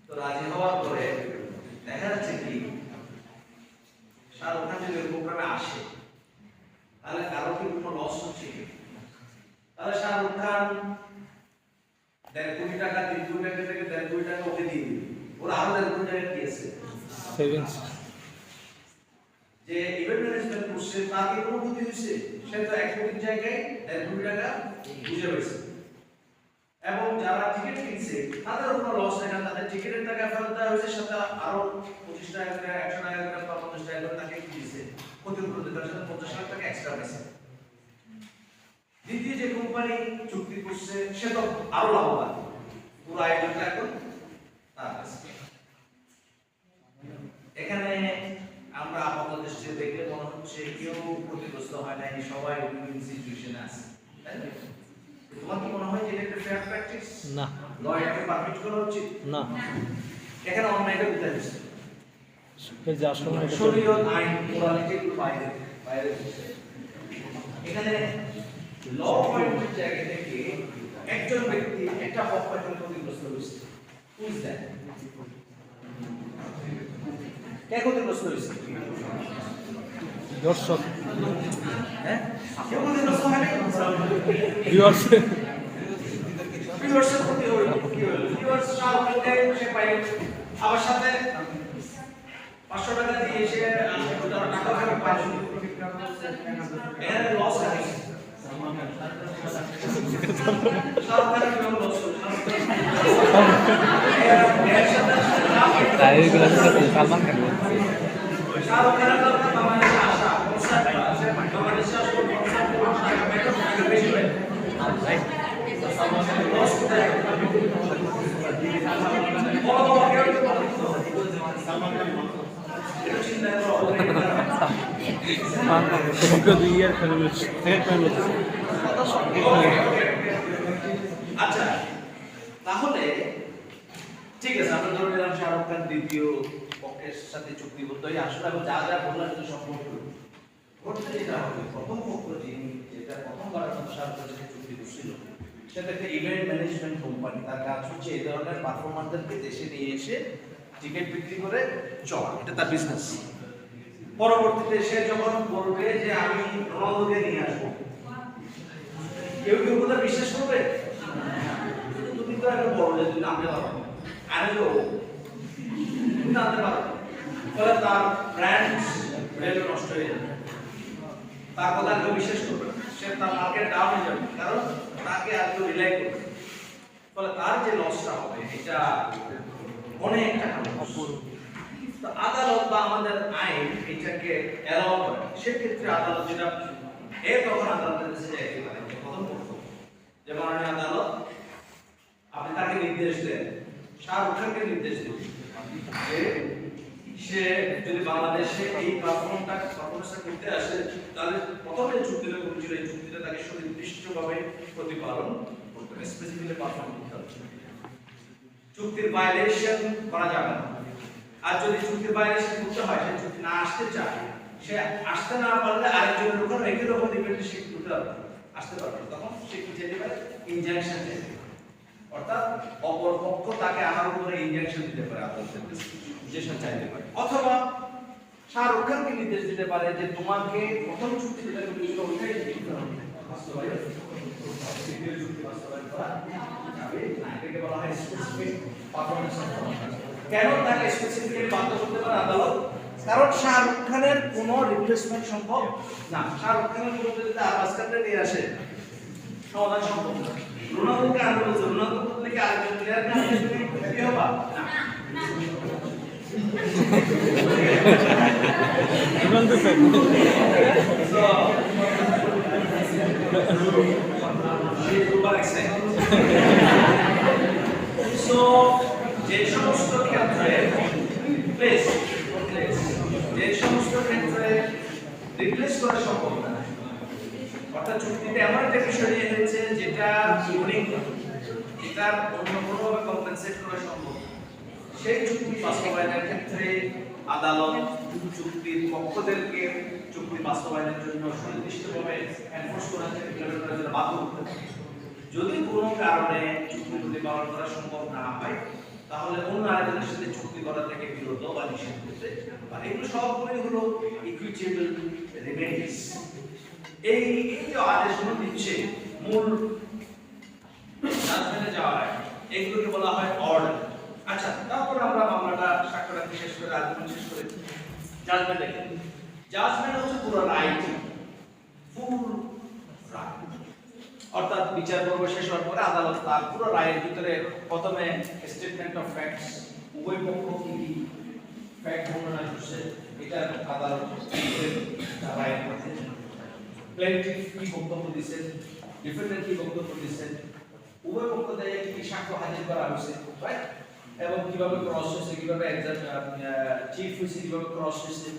তো রাজি হওয়ার পরে দেখা যাচ্ছে কি শাহরুখ খান যদি প্রোগ্রামে আসে তাহলে কারো কি কোনো লস হচ্ছে কি? তাহলে শাহরুখ খান 1.5 কোটি টাকা 3 কোটি টাকা থেকে 1.5 কোটি টাকা ওকে দিয়ে দিবে, ওর আরো 1.5 কোটি টাকা কি আছে সেভিংস। যে ইভেন্ট ম্যানেজমেন্ট করছে তার কি কোনো ক্ষতি হয়েছে? সে তো 1 কোটির জায়গায় 1.5 কোটি টাকা বুঝে পেয়েছে। এবং যারা টিকিট কিনছে তাদের কোনো লস হয় না, তাদের টিকিটের টাকা ফেরত দেওয়া হয়েছে, সাথে আরো 25 টাকা করে 100 টাকা করে বা 50 টাকা করে তাকে দিয়েছে, ক্ষতিপূরণ দিতে, তার সাথে 50 লাখ টাকা এক্সট্রা পেয়েছে। দ্বিতীয় যে কোম্পানি চুক্তি করছে সে তো আরো লাভবান, পুরো আয়োজনটা এখন তার কাছে। এখানে আমরা আপাতত দৃষ্টিতে দেখলে মনে হচ্ছে কেউ ক্ষতিগ্রস্ত হয় নাই, সবাই উইন সিচুয়েশনে আছে, তাই না? Fair practice? না ল এটাকে পারমিট করা উচিত? না এখানে অন্যায়টা কোথায় হচ্ছে? এই যে আসলে এটা শরীয়ত আইন মোরালিটি এগুলো বাইরে বাইরে হচ্ছে। এখানে ল পয়েন্টের জায়গা থেকে একজন ব্যক্তি একটা পক্ষ একজন ক্ষতিগ্রস্ত হয়েছে। Who is that? কে ক্ষতিগ্রস্ত হয়েছে? দর্শক হ্যাঁ, কেউ ক্ষতিগ্রস্ত হয়নি। ভিউয়ার্স ভিউয়ার্সের ক্ষতি হলো, কি হলো? ভিউয়ার্স শাহরুখকে সে পাইল, আবার সাথে 500 টাকা দিয়ে সে টাকা ফেরত পাইল। এখানে লস আছে। শাহরুখের কেউ লস হলো? তাই গুলো সালমান খান শাহরুখের বাংলাদেশে আসা বাংলাদেশে আসলে টাকা বেশি হয়। লস কোথায়? বড় বড় কেউ এটা চিন্তা করো। সমগ্র 2 ইয়ার ফেমিলি আচ্ছা, তাহলে ঠিক আছে, আমরা ধরে নিলাম শাহরুখ খান দ্বিতীয় পক্ষের সাথে চুক্তিবদ্ধ হয়ে আসলে আমি যা যা বললাম সেটা সম্পূর্ণ করতে যেটা হবে। প্রথম পক্ষ যিনি যেটা প্রথমবারের মতো শাহরুখ খানের সাথে চুক্তি করছিল সেটা একটা ইভেন্ট ম্যানেজমেন্ট কোম্পানি। তার কাজ হচ্ছে এই ধরনের পারফরমারদেরকে দেশে নিয়ে এসে টিকিট বিক্রি করে চলা, এটা তার বিজনেস। পরবর্তীতে সে যখন বলবে যে আমি রোনালদোকে নিয়ে আসবো, কেউ কেউ কথা বিশ্বাস করবে? তুমি তো একটা বড় যে তুমি আনতে পারো, আনলো তুমি আনতে পারো, ফলে তার ব্র্যান্ড ভ্যালু নষ্ট হয়ে যাবে, তার কথা কেউ বিশ্বাস করবে না, সে তার মার্কেট ডাউন হয়ে যাবে, কারণ তাকে আর কেউ রিলাই করবে, ফলে তার যে লসটা হবে এটা অনেক টাকা। তো আদালত বা আমাদের আইন এটাকে অ্যালাউ করে, সেক্ষেত্রে আদালত যেটা তখন আদালতের কাছে যাইতে পারে। প্রথম পক্ষ যেমন আদালত আপনি তাকে নির্দেশ দেন, শাহরুখ খানকে নির্দেশ দেন যে সে যদি বাংলাদেশে এই পারফরমেন্সটা করতে আসে তাহলে প্রথমে চুক্তিটা করেছিল, এই চুক্তিটা তাকে সুনির্দিষ্টভাবে প্রতিপালন করতে হবে, স্পেসিফিকলি পারফর্ম করতে হবে। চুক্তির ভায়োলেশন করা যাবে না। আর যদি চুক্তির ভায়োলেশন করতে হয়, সে চুক্তি না আসতে চায়, সে আসতে না পারলে আরেকজনের উপর একই রকম ডিপেন্ডেন্ট সে করতে পারবে, আসতে পারবে, তখন সে কি চাইতে পারে? ইনজাংশন চাইতে পারে। অর্থাৎ অপর পক্ষ তাকে আমার উপরে ইনজাংশন দিতে পারে, আদালতের কাছে ইনজাংশন চাইতে পারে। অথবা শাহরুখ খানকে নির্দেশ দিতে পারে যে তোমাকে প্রথম চুক্তি যেটা করেছিল ওইটাই দিতে হবে, বাস্তবায়ন দ্বিতীয় চুক্তি বাস্তবায়ন করা যাবে না। এটাকে বলা হয় স্পেসিফিক পারফরম্যান্স অফ কন্ট্রাক্ট। কেন তাকে স্পেসিফিক্যালি বাধ্য করতে পারে আদালত? কারণ শাহরুখ খানের কোনো রিপ্লেসমেন্ট সম্ভব না। শাহরুখ খানের বিরুদ্ধে যদি আরবাজ খানকে নিয়ে আসে সমাধান সম্ভব না। রোনালদোকে আনতে বলছে, রোনালদো বললে কি আরেকজন প্লেয়ারকে আনতে কি হবে না? রোনালদো ফ্যান সো যে সমস্ত ক্ষেত্রে রিপ্লেস করা সম্ভব না, অর্থাৎ চুক্তিতে এমন একটা বিষয় নিয়ে হয়েছে যেটা ইউনিক, এটার অন্য কোনোভাবে কম্পেনসেট করা সম্ভব না, সেই চুক্তি বাস্তবায়নের ক্ষেত্রে আদালত চুক্তির পক্ষদেরকে চুক্তি বাস্তবায়নের জন্য সুনির্দিষ্টভাবে এনফোর্স করার জন্য বাধ্য করতে পারে। যদি কোনো কারণে চুক্তি প্রতিপালন করা সম্ভব না হয় তাহলে অন্য আরেকজনের সাথে চুক্তি করা থেকে বিরত বা নিষেধ করতে পারে। এগুলো সবগুলোই হলো ইকুইটেবল রেমেডিস। এই যে আদেশগুলো দিচ্ছে মূল জাজমেন্টে যাওয়ার আগে এগুলোকে বলা হয় অর্ডার। আচ্ছা, তারপর আমরা মামলাটা সাক্ষ্য রাখতে শেষ করে আর্গুমেন্ট শেষ করে জাজমেন্ট দেখি। জাজমেন্ট হচ্ছে পুরো রাইট, ফুল রাইট, অর্থাৎ বিচার পর্ব শেষ হওয়ার পরে আদালত তার পুরো রায়ের ভিতরে প্রথমে স্টেটমেন্ট অফ ফ্যাক্টস, উভয় পক্ষ কি কি ফ্যাক্ট বর্ণনা করছে এটা আদালত রায়ের মধ্যে, প্লেন্টিফ কি বক্তব্য দিয়েছেন, ডিফেন্ডেন্ট কি বক্তব্য দিয়েছেন, উভয় পক্ষ থেকে কি কি সাক্ষ্য হাজির করা হয়েছে, রাইট, এবং কিভাবে ক্রস হয়েছে, কিভাবে চিফ হয়েছে, কিভাবে ক্রস হয়েছে,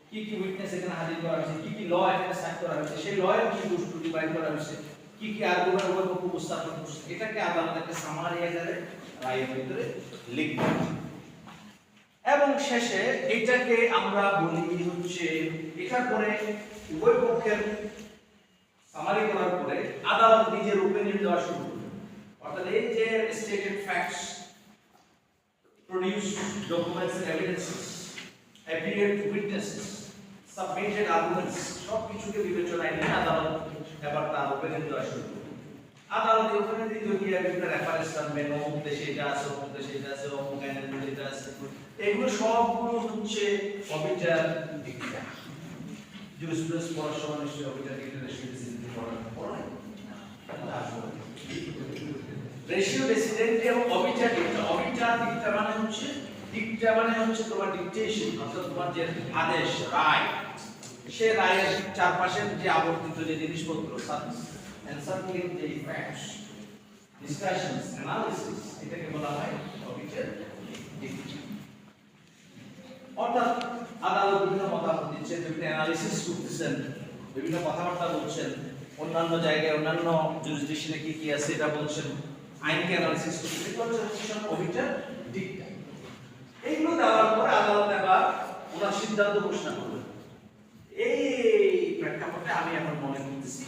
কি কি উইটনেস এখানে হাজির করা হয়েছে, কি কি ল এখানে সাইন করা হয়েছে, সেই লয়ের কি দোষ ত্রুটি বাইর করা হয়েছে, কি কি আর্গুমেন্ট উভয়পক্ষ উপস্থাপন করছে এটাকে আদালতকে সামারি আকারে রায়ের ভিতরে লিখবে এবং শেষে এটাকে আমরা বলি হচ্ছে এটার পরে উভয় পক্ষের সামারি করার পরে আদালত নিজের ওপিনিয়ন দেওয়া শুরু করবে অর্থাৎ এই যে stated facts produce documents and evidences appeared witnesses submitted arguments সব কিছুকে বিবেচনায় নিয়ে আদালত এবার তার ওপিনিয়ন দেওয়া শুরু করবে আদালত ওখানে দ্বিতীয় গিয়ে বিভিন্ন রেফারেন্স আনবে অমুক দেশে এটা আছে অমুক দেশে এটা আছে অমুক আইনের এটা আছে এগুলো সবগুলো হচ্ছে অবিচার দিকটা জুরিসপ্রুডেন্স পড়ার সময় নিশ্চয়ই অবিচার দিকটা রেসিডেন্সি পড়া রেশিও ডেসিডেন্ট এবং অবিচার দিকটা মানে হচ্ছে তোমার ডিকটেশন অর্থাৎ তোমার যে আদেশ রায় সে রায়ের চারপাশের যে আবর্তিত যে জিনিসপত্র এনসার্কলিং যে ফ্যাক্টস ডিসকাশনস অ্যানালিসিস এটাকে বলা হয় অবিচার দিক অর্থাৎ আদালত বিভিন্ন মতামত দিচ্ছেন বিভিন্ন অ্যানালিসিস করতেছেন বিভিন্ন কথাবার্তা বলছেন অন্যান্য জায়গায় অন্যান্য জুরিসডিকশনে কি কি আছে এটা বলছেন আইনকে অ্যানালিসিস করতেছেন এগুলো হচ্ছে অবিচার দিকটা এইগুলো দেওয়ার পর আদালত এবার ওনার সিদ্ধান্ত ঘোষণা করবে এই প্রেক্ষাপটে আমি এখন মনে করতেছি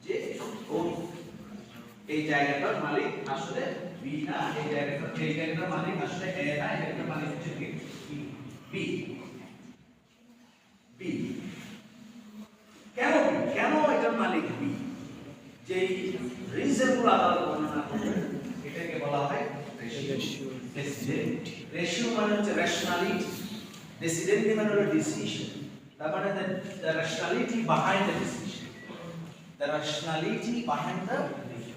যে এই জায়গাটার মালিক আসলে বি না এই জায়গাটার মালিক আসলে এ না এই জায়গাটার মালিক হচ্ছে বি বি কেন এটার মালিক বি যে রিজনগুলো আদালত বর্ণনা করবে এটাকে বলা হয় রেশিও মানে হচ্ছে রেশনালিটি ডেসিডেন্টি মানে হলো ডিসিশন তার মানে the rationality behind the decision the rationality behind the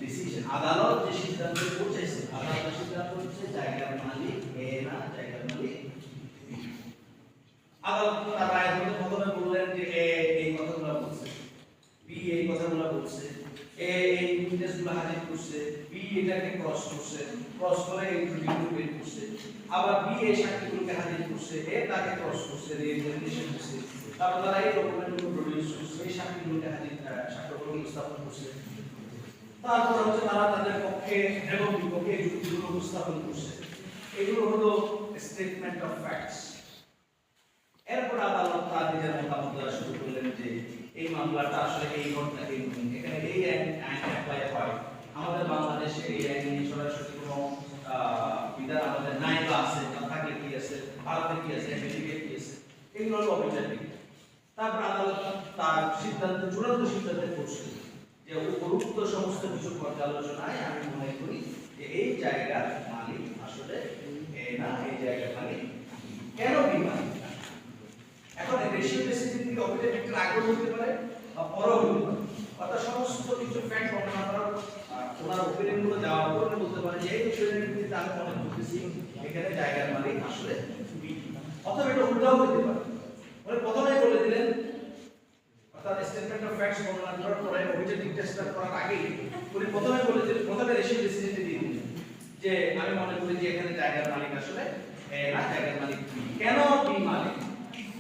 decision আদালত যে সিদ্ধান্ত পৌঁছেছে আদালত সিদ্ধান্ত হচ্ছে জায়গার মালিক এ না জায়গার মালিক আদালত তার রায়ের মধ্যে প্রথমে বললেন যে এ এই কথাগুলো বলছে বি এই কথাগুলো বলছে এ এই উইটনেসগুলো হাজির করছে বি এটাকে ক্রস করে এই ত্রুটিগুলো বের করছে আবার বি এই সাক্ষীগুলোকে হাজির করছে এ তাকে ক্রস করছে রিপ্রেজেন্টেশন করছে তারপর তারা এই ডকুমেন্টগুলো প্রডিউস করছে এই সাক্ষীগুলোকে হাজির সাক্ষ্যগুলো উপস্থাপন করছে তারপর হচ্ছে তারা তাদের পক্ষে এবং বিপক্ষে যুক্তিগুলো উপস্থাপন করছে এগুলো হলো স্টেটমেন্ট অফ ফ্যাক্টস এরপর আদালত তার নিজের মতামত দেওয়া শুরু করলেন যে এই মামলাটা আসলে এই ঘটনাকে এখানে এই আইন অ্যাপ্লাই হয় আমাদের বাংলাদেশে এই আইন নিয়ে সরাসরি কোনো বিধান আমাদের নাই বা আছে না থাকলে কি আছে ভারতে কি আছে আমেরিকায় কি আছে এগুলো হলো অবিচার দিক তারপর আদালত তার সিদ্ধান্ত চূড়ান্ত সিদ্ধান্তে পৌঁছল যে উপরোক্ত সমস্ত কিছু পর্যালোচনায় আমি মনে করি যে এই জায়গার মালিক আসলে এ না এই জায়গার মালিক কেন বিমান এখন রেশিও ডেসিডেন্টি অবিচার দিকটা আগে হতে পারে বা পরেও হতে পারে অর্থাৎ সমস্ত কিছু ফ্যাক্ট বর্ণনা করার ওনার ওপিনিয়নগুলো দেওয়ার পরে বলতে পারে যে এই বিষয়ের ভিত্তিতে আমি মনে করতেছি এখানে জায়গার মালিক আসলে বি অথবা এটা উল্টাও হতে পারে মানে প্রথমেই বলে দিলেন অর্থাৎ স্টেটমেন্ট অফ ফ্যাক্টস বর্ণনা করার পরে অভিযোগ ডিটেস্টার করার আগে উনি প্রথমেই বলে দিলেন প্রথমে রেশিও ডেসিডেন্টি দিয়ে দিলেন যে আমি মনে করি যে এখানে জায়গার মালিক আসলে এ না জায়গার মালিক বি কেন বি মালিক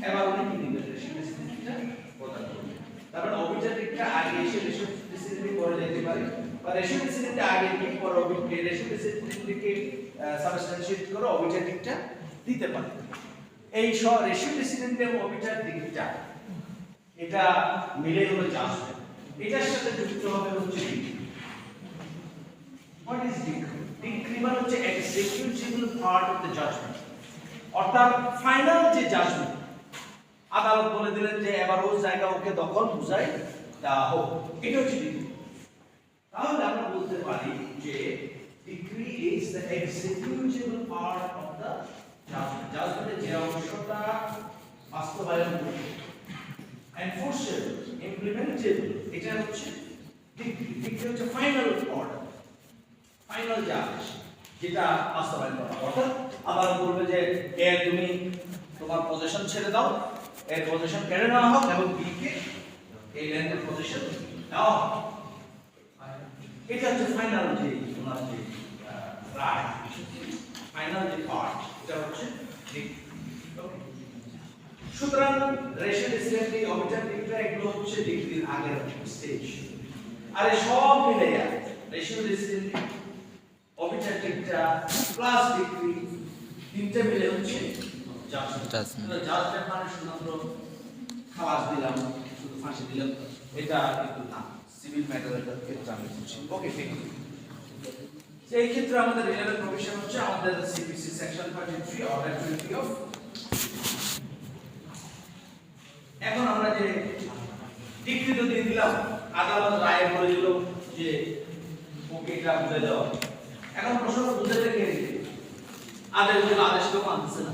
এবার উনি কি দিবেন রেশিও ডেসিডেন্টিটা প্রদান করবেন তারপর অভিযোগ দিকটা আগে এসে রেশিও ডেসিডেন্টি পরে যেতে পারে বা রেশিও ডেসিডেন্টি আগে দিয়ে পরে অভিযোগ রেশিও ডেসিডেন্টিকে সাবস্টেন্সিয়েট করে অভিযোগ দিকটা দিতে পারে এই সব রেশিও ডেসিডেন্টি এবং অভিযোগ দিকটা এটা মিলে হলো জাজমেন্ট এটার সাথে যুক্ত হবে হচ্ছে what is decree decree মানে হচ্ছে executable part of the judgment অর্থাৎ ফাইনাল যে জাজমেন্ট আদালত বলে দিলেন যে এবার ওই জায়গা ওকে দখল বুঝাই দেওয়া হোক এটা হচ্ছে ডিক্রি তাহলে আমরা বলতে পারি যে decree is the executable part of the judgment জাজমেন্টের যে অংশটা বাস্তবায়ন করবে এনফোর্সেবল ইমপ্লিমেন্টেবল এটা হচ্ছে ডিক্রি ডিক্রি হচ্ছে ফাইনাল অর্ডার ফাইনাল জাজ যেটা বাস্তবায়ন করা অর্থাৎ আবার বলবে যে এ তুমি তোমার পজিশন ছেড়ে দাও এর পজিশন কেড়ে নেওয়া হোক এবং বি কে এই ল্যান্ডের পজিশন দেওয়া হোক এটা হচ্ছে ফাইনাল যে তোমার যে রায় ফাইনাল যে পার্ট এটা হচ্ছে সুতরাং রেশিও ডেসিডেন্টি অবিচার ডিক্রিটা এগুলো হচ্ছে ডিক্রির আগের স্টেজ আর এই সব মিলে রেশিও রেসিডেন্ট অবিচারটা প্লাস ডিগ্রি তিনটে মিলে হচ্ছে জাজমেন্ট মানে শুধুমাত্র খালাস দিলাম শুধু ফাঁসি দিলাম এটা কিন্তু না সিভিল ম্যাটারের ক্ষেত্রে আমি বলছি ওকে ঠিক আছে এই ক্ষেত্রে আমাদের রিলেভেন্ট প্রভিশন হচ্ছে আমাদের সিপিসি সেকশন 33 অর্ডার 20 অফ এখন আমরা যে ডিক্রি তো দিয়ে দিলাম আদালত রায় বলে দিল যে ওকে এটা বুঝে দাও এখন প্রশ্ন বুঝাতে কে দিবে আদেশ তো মানছে না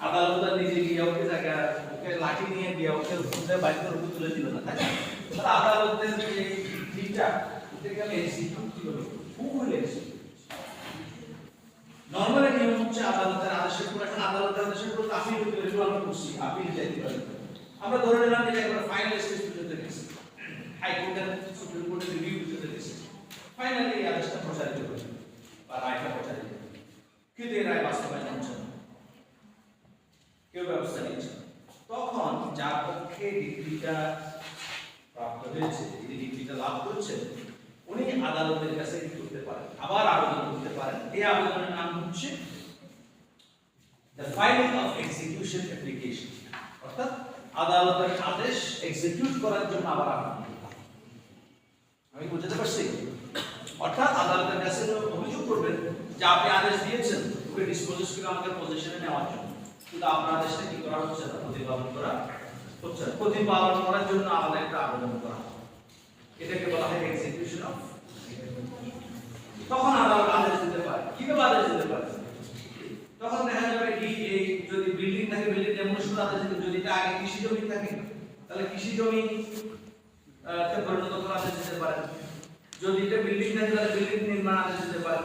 আদালত নিজে গিয়ে ওকে জায়গা ওকে লাঠি নিয়ে গিয়ে ওকে বুঝে বাইরে উপর তুলে দিল না তাই না আদালতের যে দিকটা ওটাকে আমি এক্সিকিউট কি করব নরমালি নিয়ম হচ্ছে আদালতের আদেশের উপর এখন আদালতের আদেশের উপর আপিল করে আমরা করছি আপিল চাইতে পারি আমরা ধরে নিলাম যে একবার ফাইনাল স্টেজ পর্যন্ত গেছে হাইকোর্টের সুপ্রিম কোর্টের রিভিউ পর্যন্ত গেছে ফাইনালি এই আদেশটা প্রচারিত হবে বা রায়টা প্রচারিত হবে কিন্তু এই রায় বাস্তবায়ন হচ্ছে না কেউ ব্যবস্থা নিচ্ছে তখন যার পক্ষে ডিগ্রিটা প্রাপ্ত হয়েছে এই ডিগ্রিটা লাভ করছে উনি আদালতের কাছে কি করতে পারেন আবার আবেদন করতে পারেন এই আবেদনের নাম হচ্ছে the filing of execution application অর্থাৎ আদালতের আদেশ এক্সিকিউট করার জন্য আবার আবেদন করতে হবে আমি বুঝতে পারছি অর্থাৎ আদালতের কাছে অভিযোগ করবেন যে আপনি আদেশ দিয়েছেন ওকে ডিসপোজ করে আমাদের পজিশনে নেওয়ার জন্য কিন্তু আপনার আদেশটা কি করা হচ্ছে না প্রতিপালন করা হচ্ছে না প্রতিপালন করার জন্য আলাদা একটা আবেদন করা এটাকে বলা হয় এক্সিকিউশন অফ তখন আদালত আদেশ দিতে পারে কিভাবে আদেশ দিতে পারে তখন দেখা যাবে কি এই যদি বিল্ডিং থাকে বিল্ডিং এমন শুরু আদেশ দিতে যদি এটা আগে কৃষি জমি থাকে তাহলে কৃষি জমি তে পরিণত করার আদেশ দিতে পারে যদি এটা বিল্ডিং থাকে তাহলে বিল্ডিং নির্মাণ আদেশ দিতে পারে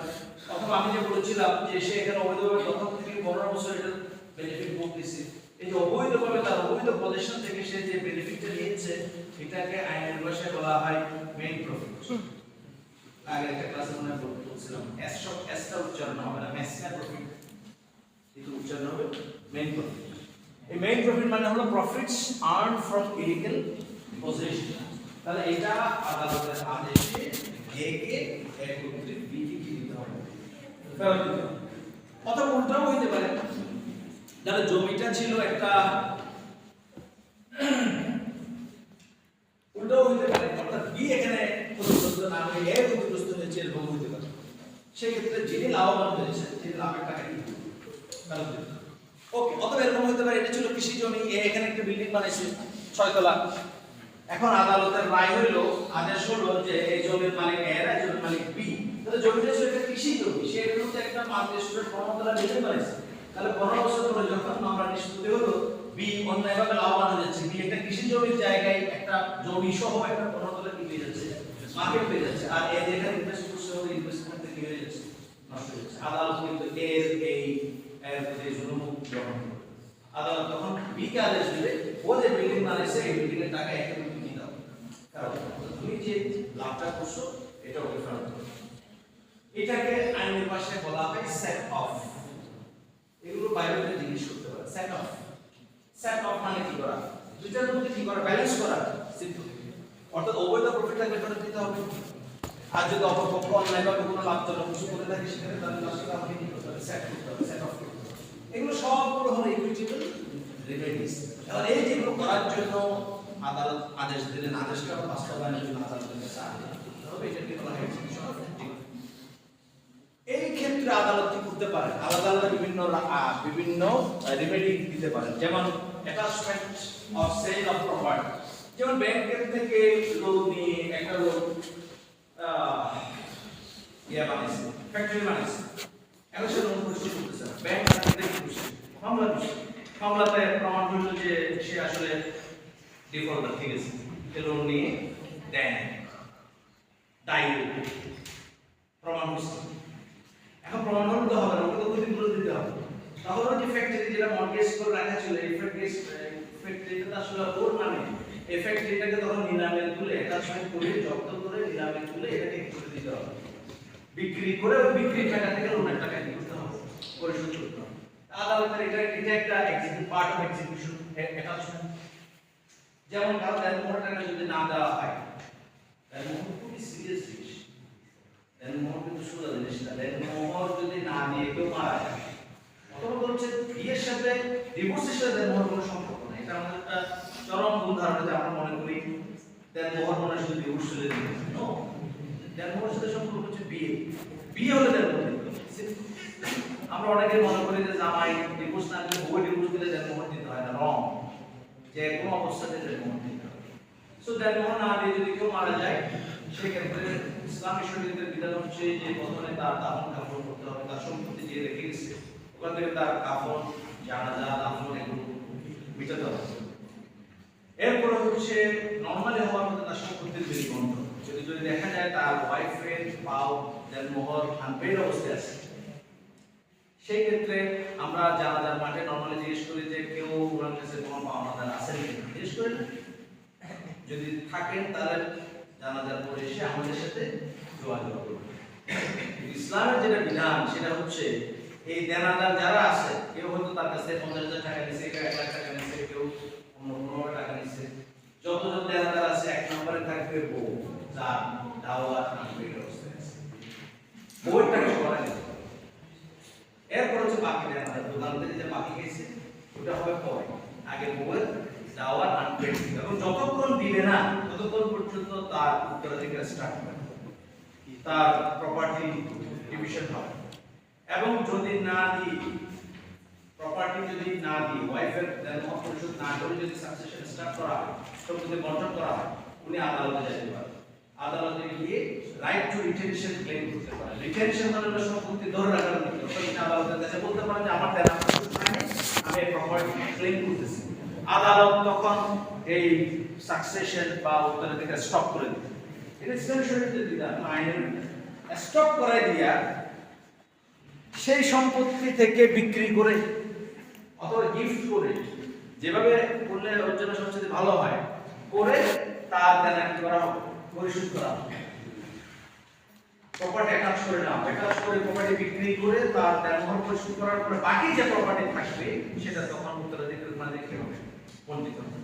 অথবা আমি যে বলেছিলাম যে সে এখানে অবৈধভাবে তখন থেকে 15 বছর এটা বেনিফিট ভোগ দিচ্ছে এই যে অবৈধভাবে তার অবৈধ পজিশন থেকে সে যে বেনিফিটটা নিয়েছে এটাকে আইনের ভাষায় বলা হয় মেইন প্রফিট আগে একটা ক্লাসে মনে বলছিলাম এসটা উচ্চারণ হবে না ম্যাক্সিমাম প্রফিট এটা উচ্চারণ হবে মেইন প্রফিট এই মেইন প্রফিট মানে হলো profits earn from illegal position তাহলে এটা আদালতের আদেশে এ কে একত্রে বি কে কি দিতে হবে ফেরত দিতে হবে অথবা উল্টাও হইতে পারে যারা জমিটা ছিল একটা উল্টাও হইতে পারে অর্থাৎ বি এখানে ক্ষতিগ্রস্ত না হয়ে এ ক্ষতিগ্রস্ত হয়েছে এরকম হইতে পারে সেই ক্ষেত্রে যিনি লাভবান হয়েছে তিনি লাভের টাকা কি ফেরত দিতে ওকে অথবা এরকম হইতে পারে এটা ছিল কৃষি জমি এ এখানে একটা বিল্ডিং বানাইছে 6 তলা এখন আদালতের রায় হইলো আদেশ হলো যে এই জমির মালিক এ আর জমির মালিক বি তাহলে জমিটা ছিল একটা কৃষি জমি সে এর মধ্যে একটা মার্কেটের 15 তলা বিল্ডিং বানাইছে তাহলে 15 বছর পরে যখন মামলা নিষ্পত্তি হলো বি অন্যায়ভাবে লাভবান হয়ে যাচ্ছে বি একটা কৃষি জমির জায়গায় একটা জমি সহ একটা 15 তলা কি পেয়ে যাচ্ছে মার্কেট পেয়ে যাচ্ছে আর এ যেখানে ইনভেস্ট করছে ওই ইনভেস্টমেন্ট থেকে হয়ে যাচ্ছে নষ্ট হয়ে যাচ্ছে আদালত কিন্তু এর যে জুলুম গ্রহণ করে আদালত তখন বি কে আদেশ দিবে ও যে বিল্ডিং বানাইছে এই বিল্ডিং এর টাকা একটা তুমি দাও কারণ তুমি যে লাভটা করছো এটা ওকে ফেরত দাও এটাকে আইনের ভাষায় বলা হয় সেট অফ এগুলো বাইরে জিনিস করতে পারে সেট অফ মানে কি করা দুইটার মধ্যে কি করা ব্যালেন্স করা সিম্পল অর্থাৎ অবৈধ প্রফিট থাকলে ফেরত দিতে হবে আর যদি অপরপক্ষ অন্যায়ভাবে কোনো লাভজনক কিছু করে থাকে সেখানে তাহলে লাভটা আপনি কি করতে হবে সেট করতে হবে সেট অফ এগুলো সবগুলো হলো ইকুইটেবল রেমেডিস এখন এই যেগুলো করার জন্য আদালত আদেশ দিলেন আদেশটা বাস্তবায়নের জন্য আদালতের কাছে আবেদন করতে হবে এটাকে বলা হয় এক্সিকিউশন অফ ডিক্রি এই ক্ষেত্রে আদালত কি করতে পারে আলাদা আলাদা বিভিন্ন রেমেডি দিতে পারেন যেমন attachment of sale of property যেমন ব্যাংকের থেকে লোন নিয়ে একটা লোক বানিয়েছে ফ্যাক্টরি বানিয়েছে এখন সে লোন পরিশোধ করতেছে না ব্যাংক থেকে মামলা দিচ্ছে মামলাতে প্রমাণ হলো যে সে আসলে ডিফল্টার ঠিক আছে সে লোন নিয়ে দেয় না দায়ী প্রমাণ হচ্ছে এখন প্রমাণ করতে হবে না ওকে তো ক্ষতিপূরণ দিতে হবে তাহলে যে ফ্যাক্টরি যেটা মর্গেজ করে রাখা ছিল এই ফ্যাক্টরিটা আসলে ওর নামে এই ফ্যাক্টরিটাকে তখন নিলামে তুলে অ্যাটাচমেন্ট করে জব্দ করে নিলামে তুলে এটাকে কি করে দিতে হবে বিক্রি করে ওই বিক্রির টাকা থেকে লোনের টাকা কি করতে হবে পরিশোধ করতে হবে আদালতের এটা একটা পার্ট অফ এক্সিকিউশন অ্যাটাচমেন্ট যেমন কারো 15 টাকা যদি না দেওয়া হয় দেনমোহর খুবই সিরিয়াস জিনিস। দেনমোহর কিন্তু সোজা জিনিস না। দেনমোহর যদি না দিয়ে কেউ মারা যায়, অথবা হচ্ছে বিয়ের সাথে ডিভোর্সের সাথে দেনমোহর কোনো সম্পর্ক নেই। এটা আমাদের একটা চরম ভুল ধারণা যে আমরা মনে করি দেনমোহর মানে শুধু ডিভোর্স চলে যাবে। নো, দেনমোহরের সাথে সম্পর্ক হচ্ছে বিয়ে। বিয়ে হলে দেনমোহর দিতে হবে। আমরা অনেকে মনে করি যে জামাই ডিভোর্স না দিলে বউ ডিভোর্স দিলে দেনমোহর দিতে হয় না। রং, যে কোনো অবস্থাতে দেনমোহর দিতে হবে। সো দেনমোহর না দিয়ে যদি কেউ মারা যায়, সেক্ষেত্রে ইসলামী শরীয়তের বিধান হচ্ছে যে প্রথমে তার দাফন কাফন করতে হবে। তার সম্পত্তি যে রেখে গেছে ওখান থেকে তার কাফন, জানাজা, দাফন এগুলো মিটাতে হবে। এরপরে হচ্ছে নর্মালি হওয়ার মধ্যে তার সম্পত্তির বিল বন্টন। যদি দেখা যায় তার ওয়াইফের পাও দেনমোহর আনপেইড অবস্থায় আছে, সেই ক্ষেত্রে আমরা জানাজার মাঠে নর্মালি জিজ্ঞেস করি যে কেউ ওনার কাছে কোনো পাওনাদার আছেন কিনা, জিজ্ঞেস করি না? যদি থাকেন তাহলে জানাজার পরে এসে আমাদের সাথে যোগাযোগ করুন। ইসলামের যেটা বিধান সেটা হচ্ছে এই দেনাদার যারা আছে, কেউ হয়তো তার কাছে 50,000 টাকা নিছে, কেউ 1 লাখ টাকা নিছে, কেউ অন্য কোনো টাকা নিছে, যতজন দেনাদার আছে এক নম্বরে থাকবে বউ, যার দাওয়াত আনপেইড অবস্থায় আছে, বউয়ের টাকা সবাই নিতে হবে। এরপর হচ্ছে বাকি দেনাদার, দোকান থেকে যে বাকি গেছে ওটা হবে পরে, আগে বউয়ের দাওয়াত আনপেইড দিতে হবে। এবং যতক্ষণ দিবে না ততক্ষণ পর্যন্ত তার উত্তরাধিকার স্টার্ট হবে, তার প্রপার্টি ডিভিশন হবে। এবং যদি না দিই, প্রপার্টি যদি না দিই, ওয়াইফের দেনমোহর পরিশোধ না করে যদি সাকসেশন স্টার্ট করা হয়, সম্পত্তি বন্টন করা হয়, উনি আদালতে যেতে পারেন। আদালতে গিয়ে রাইট টু রিটেনশন ক্লেম করতে পারেন। রিটেনশন মানে হলো সম্পত্তি ধরে রাখার মতো। আপনি আদালতের কাছে বলতে পারেন যে আমার দেনা আমি এই প্রপার্টি ক্লেম করতেছি। আদালত তখন এই সাকসেশন বা উত্তরাধিকার স্টপ করে দিবে। এটা ইসলামী শরীয়তের বিধান, আইনের স্টপ করে দিয়া সেই সম্পত্তি থেকে বিক্রি করে অথবা গিফট করে, যেভাবে করলে ওর জন্য সবচেয়ে ভালো হয়, করে তার দেনা কি করা হবে, পরিশোধ করা হবে। প্রপার্টি অ্যাটাচ করে না, অ্যাটাচ করে প্রপার্টি বিক্রি করে তার দেনমোহর পরিশোধ করার পরে বাকি যে প্রপার্টি থাকবে সেটা তখন উত্তরাধিকার মানে কি হবে, বন্টিত হবে।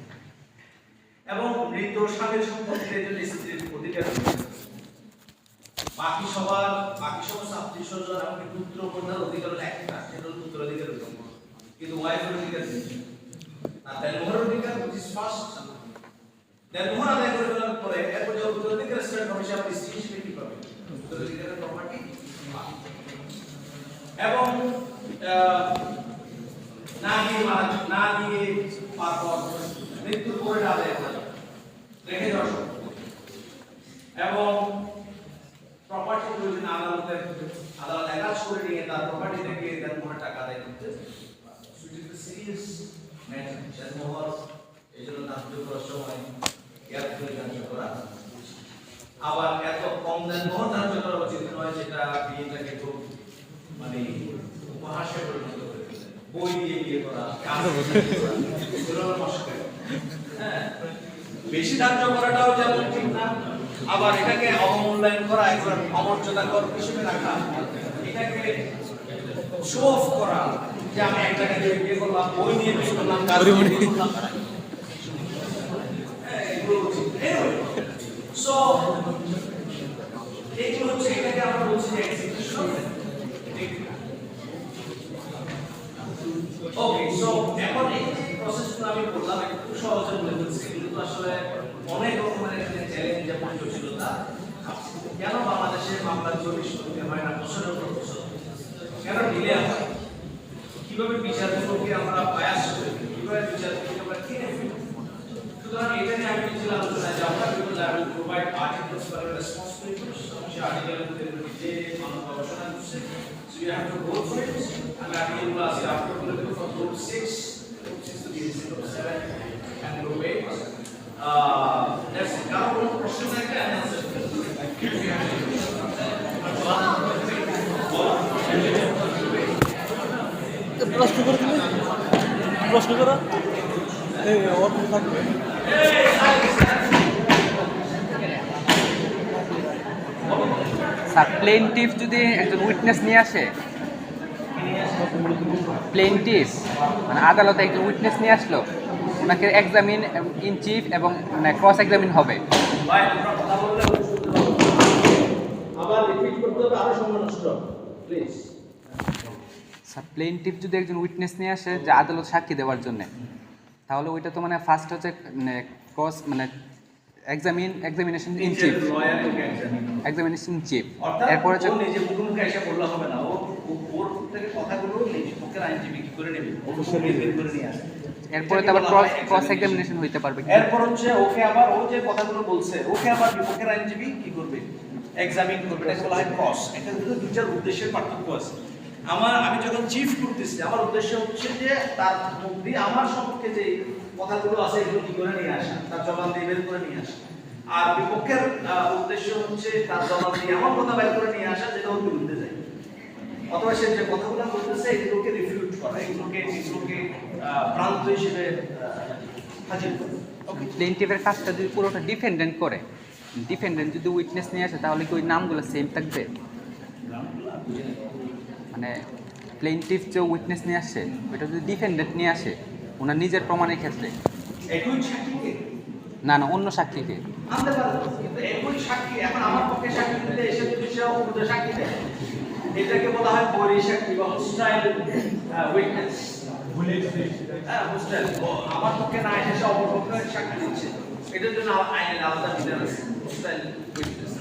এবং মৃত স্বামীর সম্পত্তিতে যদি স্ত্রীর অধিকার রয়েছে, বাকি সমস্ত আত্মীয় স্বজন এমনকি পুত্র কন্যার অধিকার একটা, সেটা হল উত্তরাধিকার অধিকার। কিন্তু ওয়াইফের অধিকার নেই। আর দেনমোহর অধিকার ইজ ফার্স্ট। দেনমোহর আদায় করে ফেলার পরে এরপর যে উত্তরাধিকার স্টার্ট হবে, সে আপনি স্ত্রী হিসেবে কি পাবে, উত্তরাধিকারের প্রপার্টি। এবং না দিয়ে পারপর মৃত্যুর পরে আদায় করা রেখে যাওয়া সম্পত্তি। এবং প্রপার্টি প্রয়োজন আদালত অ্যাটাচ করে নিয়ে তার প্রপার্টি থেকে দেনমোহর টাকা আদায় করতে। সিরিয়াস ম্যাটার, দেনমোহর এই জন্য ধার্য করার সময় ইয়াদ করে ধার্য করা উচিত। আবার এত কম দেনমোহর ধার্য করা উচিত নয় যেটা বিয়েটাকে খুব মানে উপহাসে পরিণত করে ফেলে, বই দিয়ে বিয়ে করা, হ্যাঁ, বেশি ধার্য করাটাও যেমন ঠিক না, আবার এটাকে অবমূল্যায়ন করা, একবার অমর্যাদাকর হিসেবে রাখা, এটাকে শো অফ করা যে আমি এক টাকা দিয়ে বিয়ে করলাম, বই নিয়ে বিয়ে করলাম, সো এইগুলো হচ্ছে, এটাকে আমরা বলছি যে এক্সিকিউশন। ওকে, সো এখন এই প্রসেসগুলো আমি বললাম একটু সহজে বলে দিচ্ছি, কিন্তু আসলে অনেক রকমের এখানে চ্যালেঞ্জ এবং জটিলতা আছে। কেন বাংলাদেশে মামলার জটিল করতে হয় না, বছরের পর বছর কেন ডিলে হয়, কিভাবে বিচারপতিকে আমরা বায়াস করি, কিভাবে বিচারপতিকে আমরা কিনে ফেলি। সুতরাং এটা নিয়ে আমি কিছু আলোচনা যে আমরা প্রোভাইড আর্টিকেলস ফর রেসপন্সিবিলিটি, সমস্যা আর্টিকেলের মধ্যে যে মানুষ গবেষণা করছে, so you have to go through it. আমি আর্টিকেলগুলো আছে আপলোড করে দেবো for group 6 to the group 7 and group 8. That's it. Now one question I can answer. প্রশ্ন করা এই অর্থ থাকবে। স্যার, প্লেনটিফ যদি একজন উইটনেস নিয়ে আসে, প্লেনটিফ মানে আদালতে একজন উইটনেস নিয়ে আসলো, ওনাকে এক্সামিন ইন চিফ এবং ক্রস এক্সামিন হবে। ভাই, তোমরা কথা বললে তবে আরো সময় নষ্ট হবে প্লিজ। স্যার প্লেনটিভ যদি একজন উইটনেস নিয়ে আসে যে আদালত সাক্ষী দেওয়ার জন্য, তাহলে ওইটা তো মানে ফার্স্ট হচ্ছে মানে ক্রস মানে examination in chief, examination chief, অর্থাৎ এরপর হচ্ছে ও নিজে মুখোমুখি এসে বললে হবে না, ওর থেকে কথাগুলো নিজে পক্ষের আইনজীবী কি করে নেবে, বের করে নিয়ে আসে। এরপরে তো আবার ক্রস এক্সামিনেশন হইতে পারবে। এরপর হচ্ছে ওকে আবার ও যে কথাগুলো বলছে ওকে আবার বিপক্ষের আইনজীবী কি করবে, এক্সামিন করবে। এটা বলা হয় ক্রস। এটা কিন্তু দুইটার উদ্দেশ্যের পার্থক্য আছে। আমি যখন চিফ করতেছি আমার উদ্দেশ্য হচ্ছে যে তার মুখ দিয়ে আমার সম্পর্কে যে কথাগুলো আছে এগুলো কি করে নিয়ে আসা, তার জবান দিয়ে বের করে নিয়ে আসা। আর বিপক্ষের উদ্দেশ্য হচ্ছে তার জবান দিয়ে আমার কথা বের করে নিয়ে আসা, যেটা ওর বিরুদ্ধে যায়। অথবা সে যে কথাগুলো বলতেছে এগুলোকে রিফিউট করা, এগুলোকে ভ্রান্ত হিসেবে হাজির করা। প্লেনটিভের কাজটা যদি পুরোটা ডিফেন্ডেন্ট করে, ডিফেন্ডেন্ট যদি উইটনেস নিয়ে আসে তাহলে কি ওই নামগুলো সেম থাকবে? মানে প্লেনটিভ যে উইটনেস নিয়ে আসে ওইটা যদি ডিফেন্ডেন্ট নিয়ে আসে ওনার নিজের প্রমাণের ক্ষেত্রে, একই সাক্ষীকে না না অন্য সাক্ষীকে আনতে পারবো, কিন্তু একই সাক্ষী এখন আমার পক্ষে সাক্ষী দিতে এসে যদি সে অন্য সাক্ষী দেয়, এটাকে বলা হয় বৈরী সাক্ষী বা হোস্টাইল উইটনেস। হ্যাঁ, হোস্টাইল। আমার পক্ষে না এসে সে অপর পক্ষে সাক্ষী দিচ্ছে, এটার জন্য আইনের আলাদা বিধান আছে, হোস্টাইল উইটনেস।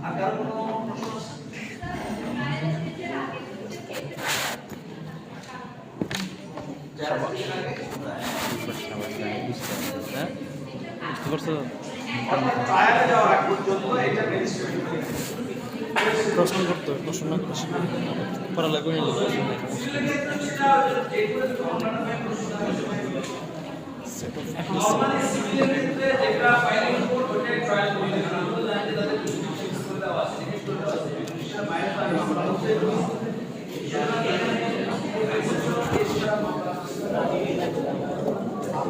আর কারো কোনো প্রশ্ন আছে? ট্রায়ালে যাওয়ার আগ পর্যন্ত এটা রেজিস্ট্রেশন প্রশ্ন করতে হবে, প্রশ্ন না করলে করা লাগবে না। নরমালি সিভিলের ক্ষেত্রে যেটা ফাইলিং কোড ওটা ট্রায়াল করতে হয়, আমরা জানি যে তাদের ডিসকাস করে দেওয়া আছে, ডিসকাস করে দেওয়া আছে, জুডিশিয়াল মাইনাস আর মামলা হচ্ছে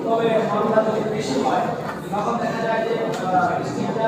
তবে মামলা যদি বেশি হয় তখন দেখা যায় যে ডিস্ট্রিক্টটা